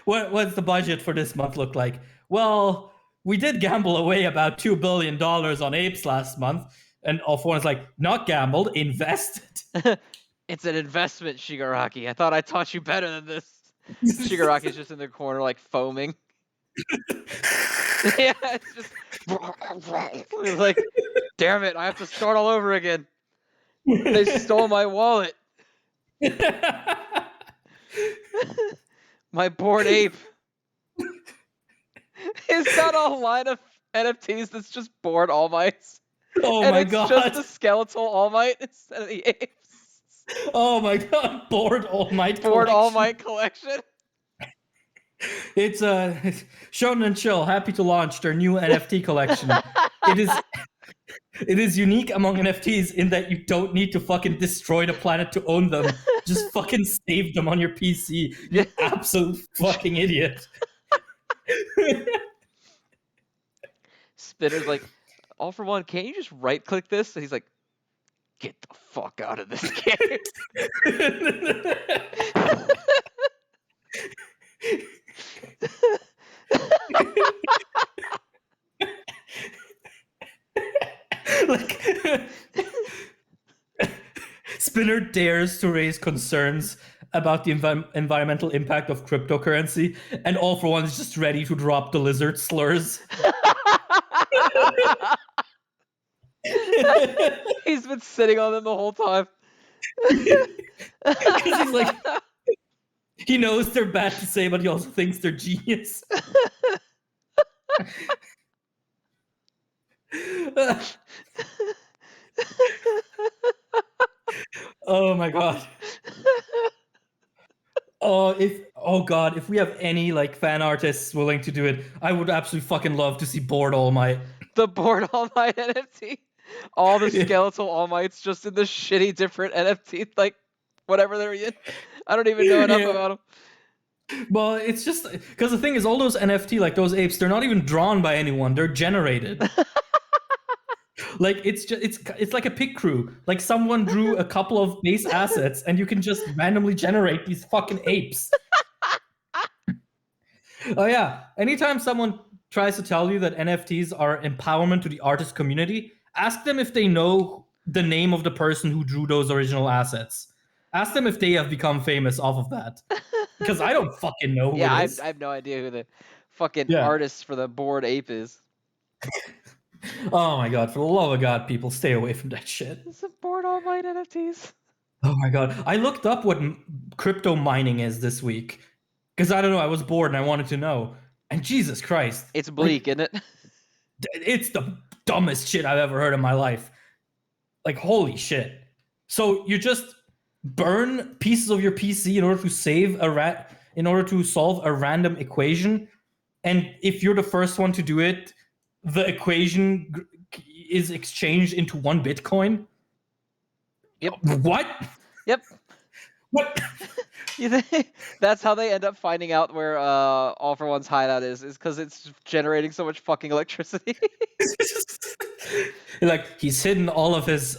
What's the budget for this month look like? Well, we did gamble away about $2 billion on apes last month, and All for One's like, not gambled, invested. It's an investment, Shigaraki. I thought I taught you better than this. Shigaraki's just in the corner, like foaming. Yeah, it's just. It's like, damn it! I have to start all over again. They stole my wallet. My bored ape. He's got a line of NFTs that's just bored All Mights. Oh and my it's god. just the skeletal All Might instead of the apes. Oh my god, bored All Might Bored collection. All Might collection. It's Shonen and Chill, happy to launch their new NFT collection. It is unique among NFTs in that you don't need to fucking destroy the planet to own them. Just fucking save them on your PC. You absolute fucking idiot. Spinner's like, All for One, can't you just right click this? And he's like, get the fuck out of this game. Like, Spinner dares to raise concerns about the environmental impact of cryptocurrency, and All for One is just ready to drop the lizard slurs. He's been sitting on them the whole time. Because he's like, he knows they're bad to say, but he also thinks they're genius. Oh my god. If we have any like fan artists willing to do it, I would absolutely fucking love to see Bored All Might. The Bored All Might NFT. All the skeletal All Mights just in the shitty different NFT, like whatever they're in. I don't even know enough about them. Well, it's just because the thing is, all those NFT, like those apes, they're not even drawn by anyone; they're generated. Like it's like a pick crew. Like someone drew a couple of base assets, and you can just randomly generate these fucking apes. Oh yeah! Anytime someone tries to tell you that NFTs are empowerment to the artist community, ask them if they know the name of the person who drew those original assets. Ask them if they have become famous off of that. Because I don't fucking know who it is. I have no idea who the fucking artist for the Bored Ape is. Oh my god, for the love of god, people, stay away from that shit. It's a Bored All Might NFTs. Oh my god. I looked up what crypto mining is this week. Because I don't know, I was bored and I wanted to know. And Jesus Christ. It's bleak, isn't it? It's the dumbest shit I've ever heard in my life. Like, holy shit. So you just burn pieces of your PC in order to solve a random equation, and if you're the first one to do it, the equation is exchanged into one Bitcoin. Yep. What? Yep. What? You think that's how they end up finding out where All for One's hideout is because it's generating so much fucking electricity. Like, he's hidden all of his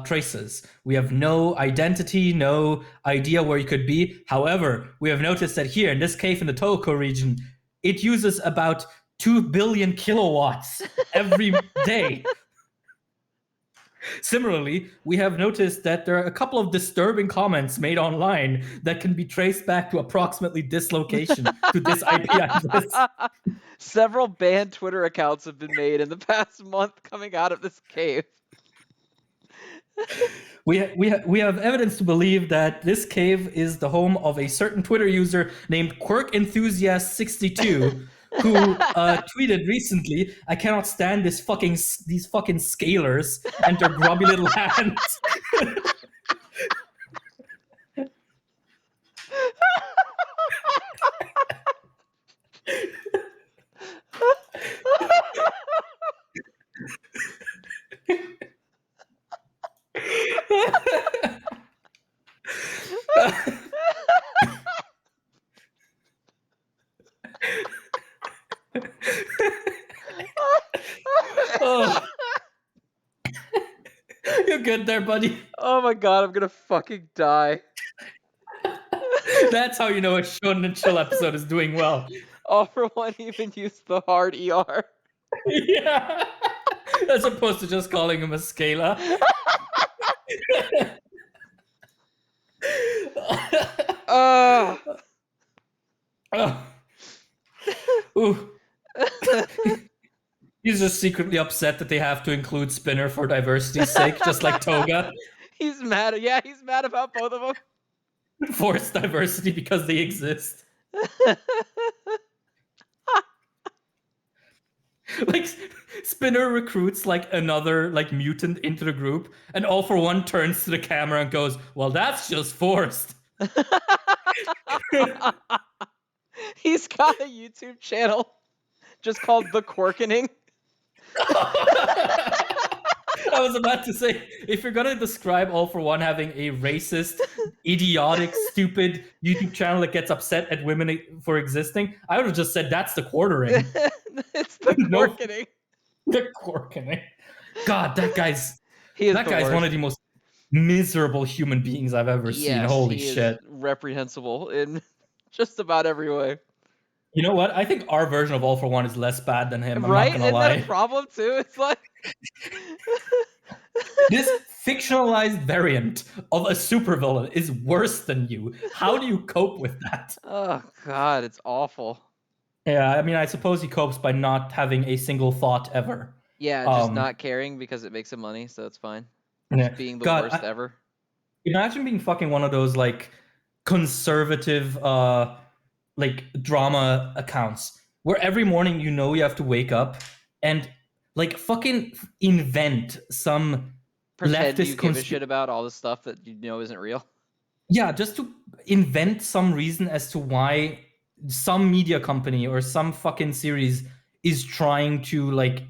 traces. We have no identity, no idea where he could be. However, we have noticed that here in this cave in the Toko region, it uses about 2 billion kilowatts every day. Similarly, we have noticed that there are a couple of disturbing comments made online that can be traced back to approximately this location, to this IP address. Several banned Twitter accounts have been made in the past month coming out of this cave. We have evidence to believe that this cave is the home of a certain Twitter user named Quirk Enthusiast 62 who tweeted recently, "I cannot stand these fucking scalers and their grubby little hands." Oh. You're good there, buddy. Oh my god, I'm gonna fucking die. That's how you know a Shonen and Chill episode is doing well. All for One even used the hard ER. Yeah. As opposed to just calling him a scaler. Oh. Ooh. He's just secretly upset that they have to include Spinner for diversity's sake, just like Toga. He's mad. Yeah, he's mad about both of them. Forced diversity because they exist. Like, Spinner recruits like another like mutant into the group, and All for One turns to the camera and goes, "Well, that's just forced." He's got a YouTube channel just called The Quirkening. I was about to say, if you're gonna describe All for One having a racist, idiotic, stupid YouTube channel that gets upset at women for existing, I would have just said that's the quartering. It's The No. Quirkening. The quirkening. God, that guy's worst. one of the most miserable human beings I've ever seen. Holy he shit. is reprehensible in just about every way. You know what? I think our version of All for One is less bad than him. I'm Right? not gonna Isn't lie. that a problem too? It's like This fictionalized variant of a supervillain is worse than you. How do you cope with that? oh god, it's awful. Yeah, I mean, I suppose he copes by not having a single thought ever. Yeah, just not caring because it makes him money, so it's fine. Yeah. Just being the God, worst ever. Imagine being fucking one of those like conservative like drama accounts where every morning you know you have to wake up and like fucking invent some Pretend leftist you give a shit about all the stuff that you know isn't real. Yeah, just to invent some reason as to why some media company or some fucking series is trying to like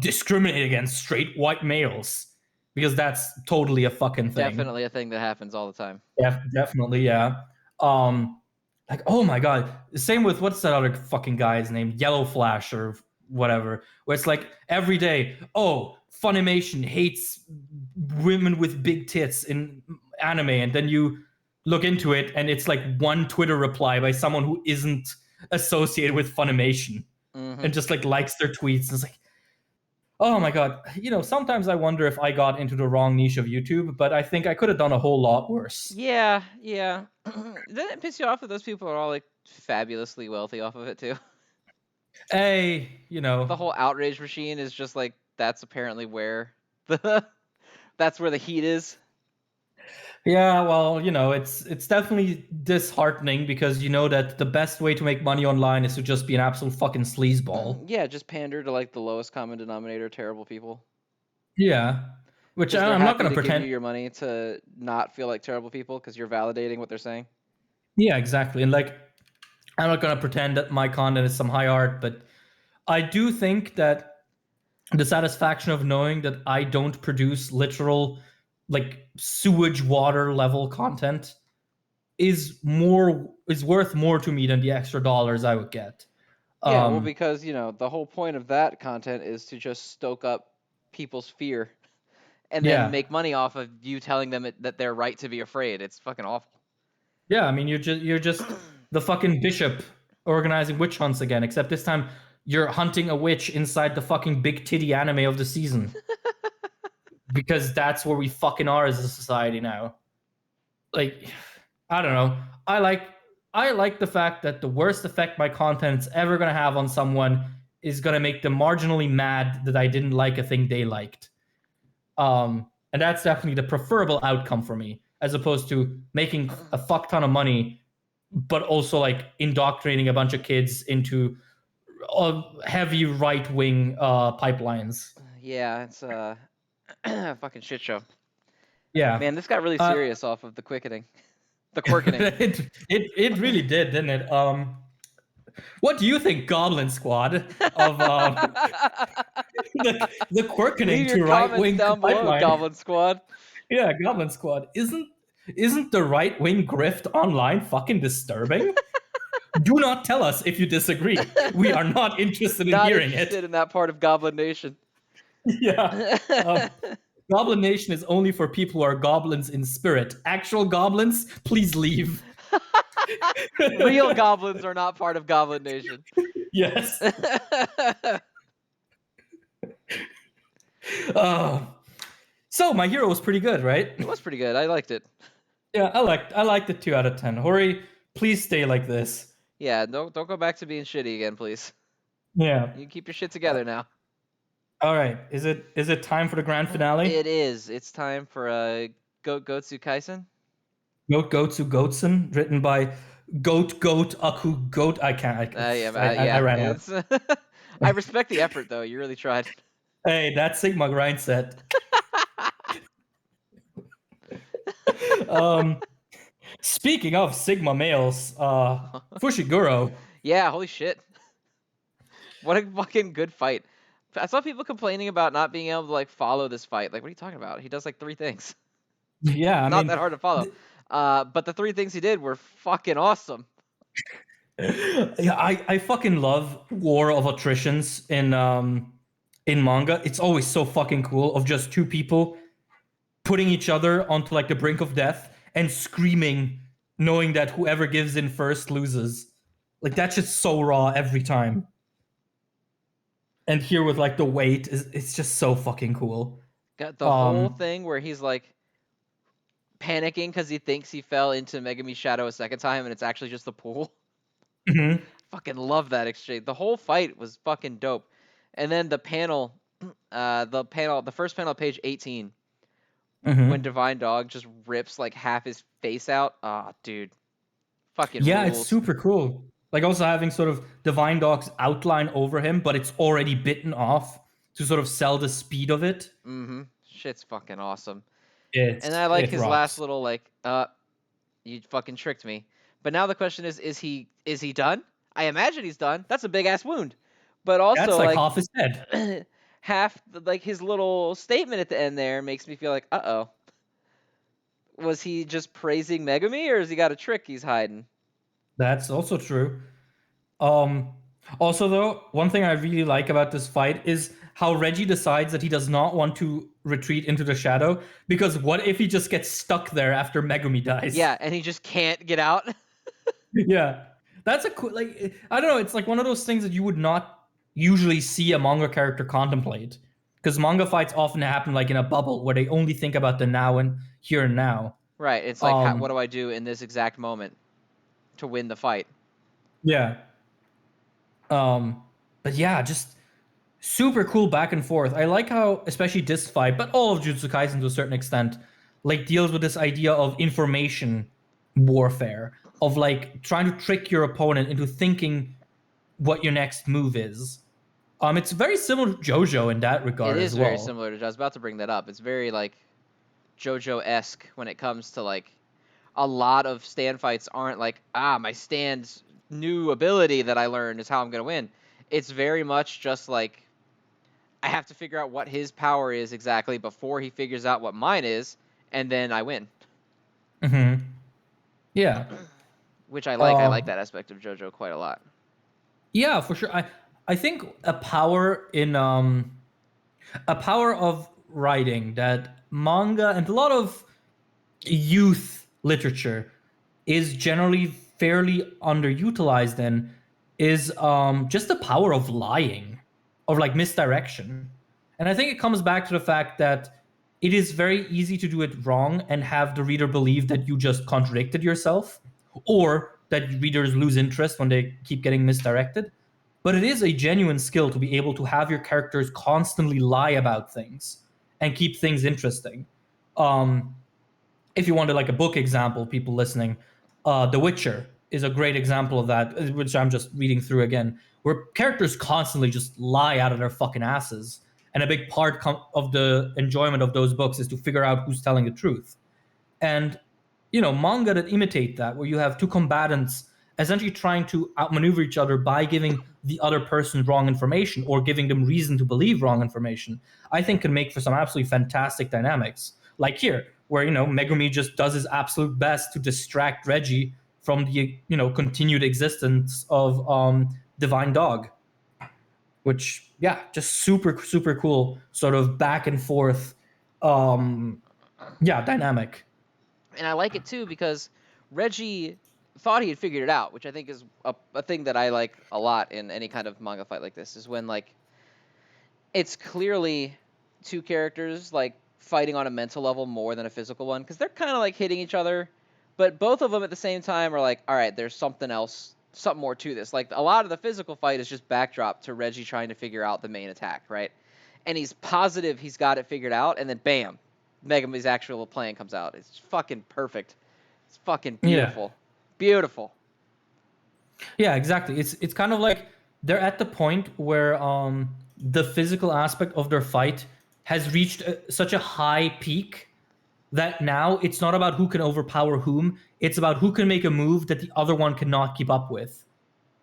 discriminate against straight white males, because that's totally a fucking thing. Definitely a thing that happens all the time. Definitely, yeah. Like, oh my god, same with what's that other fucking guy's name, Yellow Flash or whatever, where it's like every day, oh, Funimation hates women with big tits in anime, and then you look into it and it's like one Twitter reply by someone who isn't associated with Funimation and just like likes their tweets. And it's like, oh my god, sometimes I wonder if I got into the wrong niche of YouTube, but I think I could have done a whole lot worse. Yeah. Doesn't it piss you off that those people are all like fabulously wealthy off of it too? Hey, The whole outrage machine is just like that's apparently where that's where the heat is. Yeah, well, it's definitely disheartening because you know that the best way to make money online is to just be an absolute fucking sleazeball. Yeah, just pander to like the lowest common denominator, terrible people. Yeah, which I'm not going to give pretend. you your money to not feel like terrible people because you're validating what they're saying. Yeah, exactly. And like, I'm not going to pretend that my content is some high art, but I do think that the satisfaction of knowing that I don't produce literal like sewage water level content is worth more to me than the extra dollars I would get. Yeah, well, because the whole point of that content is to just stoke up people's fear and then Yeah. make money off of you telling them that they're right to be afraid. It's fucking awful. Yeah, I mean you're just the fucking bishop organizing witch hunts again, except this time you're hunting a witch inside the fucking big titty anime of the season. Because that's where we fucking are as a society now. Like, I don't know. I like the fact that the worst effect my content's ever gonna have on someone is gonna make them marginally mad that I didn't like a thing they liked. And that's definitely the preferable outcome for me, as opposed to making a fuck ton of money, but also like indoctrinating a bunch of kids into heavy right wing pipelines. Yeah, it's a fucking shit show. Yeah. Man, this got really Uh, serious off of the quickening. The quirkening. it really did, didn't it? What do you think, Goblin Squad, of the quirkening Leave your to right comments wing down below, pipeline? Goblin Squad. Yeah, Goblin Squad. Isn't the right wing grift online fucking disturbing? Do not tell us if you disagree. We are not interested in Not hearing interested it. in that part of Goblin Nation. Yeah. Goblin Nation is only for people who are goblins in spirit. Actual goblins, please leave. Real goblins are not part of Goblin Nation. Yes. So my hero was pretty good, right? It was pretty good. I liked it. Yeah, I liked it 2 out of 10. Hori, please stay like this. Yeah, don't go back to being shitty again, please. Yeah. You keep your shit together now. All right. Is it time for the grand finale? It is. It's time for Gotsu Kaisen. Goatsu Goatsen, written by Goat Aku Goat. I can't. I ran out. It's I respect the effort though. You really tried. Hey, that's Sigma grind set. Speaking of Sigma males, Fushiguro. Yeah, holy shit. What a fucking good fight. I saw people complaining about not being able to like follow this fight. Like, what are you talking about? He does like 3 things. Yeah, I Not mean, that hard to follow. But the 3 things he did were fucking awesome. yeah, I fucking love war of attritions in manga. It's always so fucking cool of just two people putting each other onto like the brink of death and screaming, knowing that whoever gives in first loses. Like that's just so raw every time. And here with like the weight it's just so fucking cool. Got the whole Um, thing where he's like panicking because he thinks he fell into Megami's shadow a second time and it's actually just the pool. mhm, Fucking love that exchange. The whole fight was fucking dope. And then the panel, the first panel, page 18, when mhm. Divine Dog just rips like half his face out. Ah, dude, fucking Yeah, it's rules. super cool. Like also having sort of Divine Dog's outline over him, but it's already bitten off to sort of sell the speed of it. Mm-hmm. Shit's fucking awesome. And It's I like it his last rocks. little like, you fucking tricked me. But now the question is he done? I imagine he's done. That's a big ass wound. But That's also like like half his head. half like his little statement at the end there makes me feel like, uh-oh. Was he just praising Megami or has he got a trick he's hiding? That's also true. Um, Also, though, one thing I really like about this fight is how Reggie decides that he does not want to retreat into the shadow because what if he just gets stuck there after Megumi dies? Yeah, and he just can't get out. Yeah, that's a cool. Like I don't know, it's like one of those things that you would not usually see a manga character contemplate because manga fights often happen like in a bubble where they only think about the now and here and now. Right, it's like, what Um, do I do in this exact moment to win the fight? yeah. But yeah, just super cool back and forth. I like how, especially this fight, but all of Jujutsu Kaisen to a certain extent, like deals with this idea of information warfare, of like trying to trick your opponent into thinking what your next move is. It's very similar to JoJo in that It regard as is very well. similar to. I was about to bring that up. It's very like JoJo-esque when it comes to like a lot of stand fights aren't like, my stand's new ability that I learned is how I'm gonna win. It's very much just like I have to figure out what his power is exactly before he figures out what mine is, and then I win. Hmm. Yeah. which I like. I like Um, that aspect of JoJo quite a lot. yeah, for sure. I think a power of writing that manga and a lot of youth literature is generally fairly underutilized in is just the power of lying, of like misdirection. And I think it comes back to the fact that it is very easy to do it wrong and have the reader believe that you just contradicted yourself, or that readers lose interest when they keep getting misdirected. But it is a genuine skill to be able to have your characters constantly lie about things and keep things interesting. Um, if you wanted like a book example, people listening, The Witcher is a great example of that, which I'm just reading through again, where characters constantly just lie out of their fucking asses. And a big part of the enjoyment of those books is to figure out who's telling the truth. And manga that imitate that, where you have two combatants essentially trying to outmaneuver each other by giving the other person wrong information or giving them reason to believe wrong information, I think can make for some absolutely fantastic dynamics. Like here, where Megumi just does his absolute best to distract Reggie from the continued existence of Divine Dog, which just super super cool, sort of back and forth, um, dynamic. And I like it too because Reggie thought he had figured it out, which I think is a thing that I like a lot in any kind of manga fight like this. Is when like it's clearly two characters like fighting on a mental level more than a physical one, because they're kind of like hitting each other, but both of them at the same time are like, all right, there's something else, something more to this. Like a lot of the physical fight is just backdrop to Reggie trying to figure out the main attack, right? And he's positive he's got it figured out, and then bam, Megumi's actual plan comes out. It's fucking perfect. It's fucking Yeah. beautiful. Beautiful. Yeah, exactly. It's kind of like they're at the point where the physical aspect of their fight has reached such a high peak that now it's not about who can overpower whom, it's about who can make a move that the other one cannot keep up with,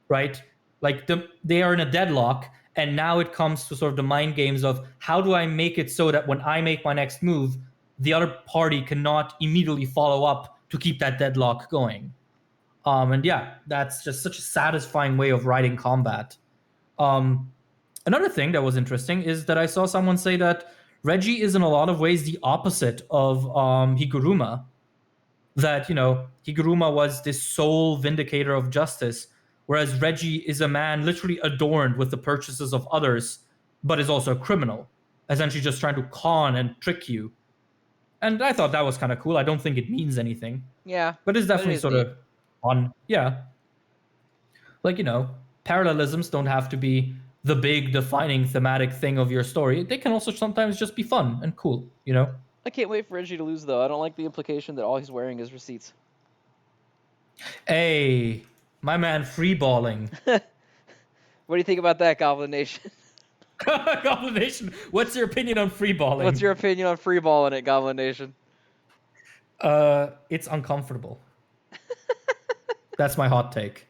right? Like they are in a deadlock, and now it comes to sort of the mind games of how do I make it so that when I make my next move, the other party cannot immediately follow up to keep that deadlock going. And yeah, that's just such a satisfying way of writing combat. Um, Another thing that was interesting is that I saw someone say that Reggie is in a lot of ways the opposite of Higuruma. That, Higuruma was this sole vindicator of justice, whereas Reggie is a man literally adorned with the purchases of others, but is also a criminal, essentially just trying to con and trick you. And I thought that was kind of cool. I don't think it means anything, Yeah, but it's but it definitely is sort neat. of on, yeah, like parallelisms don't have to be the big defining thematic thing of your story. They can also sometimes just be fun and cool. I can't wait for Reggie to lose, though. I don't like the implication that all he's wearing is receipts. Hey, my man, freeballing. What do you think about that, Goblin Nation? Goblin Nation, what's your opinion on What's freeballing? your opinion on free balling it, Goblin Nation? It's uncomfortable. That's my hot take.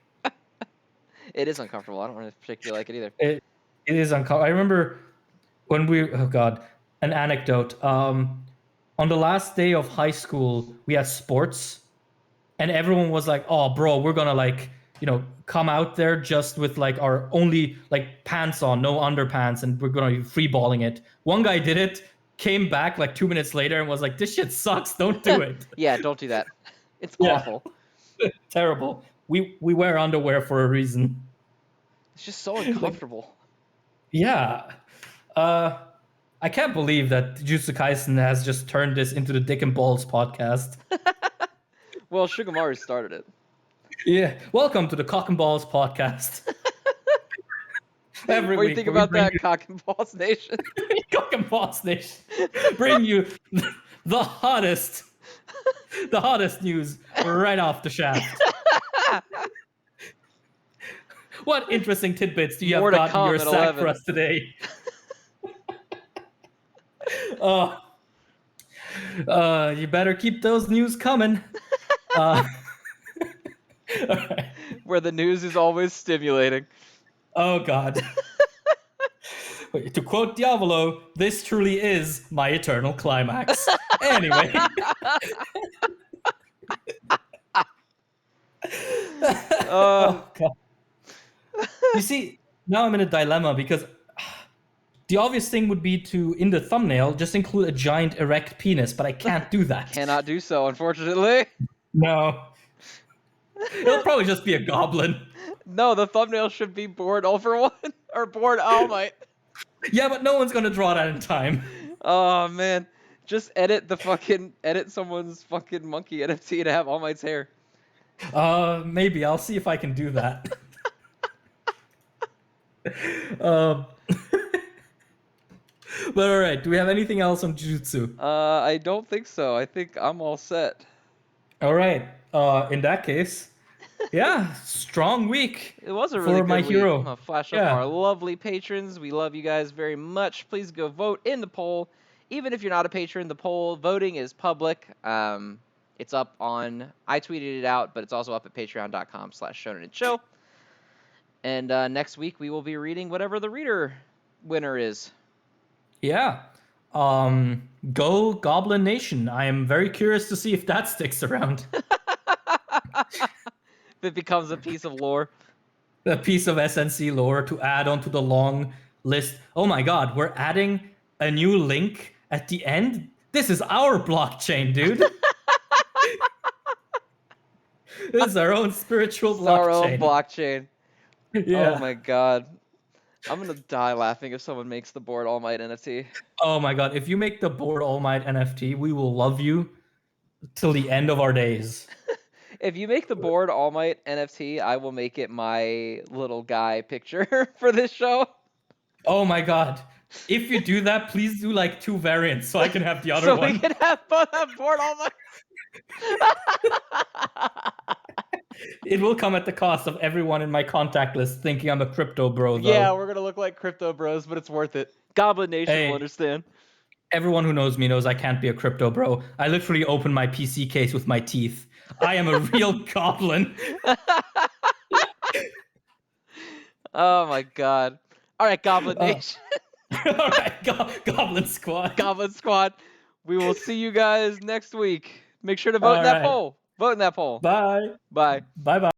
It is uncomfortable. I don't really particularly like it either. It is uncomfortable. I remember when oh god, an anecdote. On the last day of high school, we had sports, and everyone was like, "Oh, bro, we're gonna like, come out there just with like our only like pants on, no underpants, and we're gonna be free balling it." One guy did it, came back like 2 minutes later, and was like, "This shit sucks. Don't do it." Yeah, don't do that. It's Yeah, awful. terrible. We wear underwear for a reason. It's just so Like, uncomfortable. yeah. Uh, I can't believe that Jujutsu Kaisen has just turned this into the Dick and Balls podcast. Well, Shugomaru started it. Yeah, welcome to the Cock and Balls podcast. Every What do you week, think where we about bring that, Cock and Balls Nation? you Cock and Balls Nation, bring you the hottest, the hottest news right off the shaft. What interesting tidbits do you More have to got in come your at sack for 11. us today? Uh, you better keep those news coming. All right. Where the news is always stimulating. Oh God. To quote Diavolo, this truly is my eternal climax. Anyway, Oh god. You see, now I'm in a dilemma because the obvious thing would be to, in the thumbnail, just include a giant erect penis, but I can't do that. Cannot do so, unfortunately. No. It'll probably just be a goblin. No, the thumbnail should be bored all for one or bored All Might. Yeah, but no one's gonna draw that in time. Oh man, just edit someone's fucking monkey NFT to have All Might's hair. Maybe I'll see if I can do that. um, but all right, do we have anything else on Jujutsu? I don't think so. I think I'm all set. All right. In that case, yeah, strong week It was a really for good my week. hero. I'm gonna flash up Yeah. our lovely patrons. We love you guys very much. Please go vote in the poll. Even if you're not a patron, the poll voting is public. It's up on. I tweeted it out, but it's also up at patreon.com/Shonen and Chill. And next week we will be reading whatever the reader winner is. Yeah. Go Goblin Nation. I am very curious to see if that sticks around. If it becomes a piece of lore. A piece of SNC lore to add onto the long list. Oh my god, we're adding a new link at the end? This is our blockchain, dude. This is our own spiritual blockchain. Our own blockchain. Yeah. Oh my god. I'm gonna die laughing if someone makes the board All Might NFT. Oh my god, if you make the board All Might NFT, we will love you till the end of our days. If you make the board All Might NFT, I will make it my little guy picture for this show. Oh my god. If you do that, please do like 2 variants so I can have the other one. So we can have both have board All Might. It will come at the cost of everyone in my contact list thinking I'm a crypto bro, though. Yeah, we're gonna look like crypto bros, but it's worth it. Goblin Nation Hey. will understand. Everyone who knows me knows I can't be a crypto bro. I literally open my PC case with my teeth. I am a real goblin. Oh my god. Alright, Goblin Nation. Alright, Goblin Squad. Goblin Squad. We will see you guys next week. Make sure to vote in that poll. Vote in that poll. Bye. Bye. Bye-bye.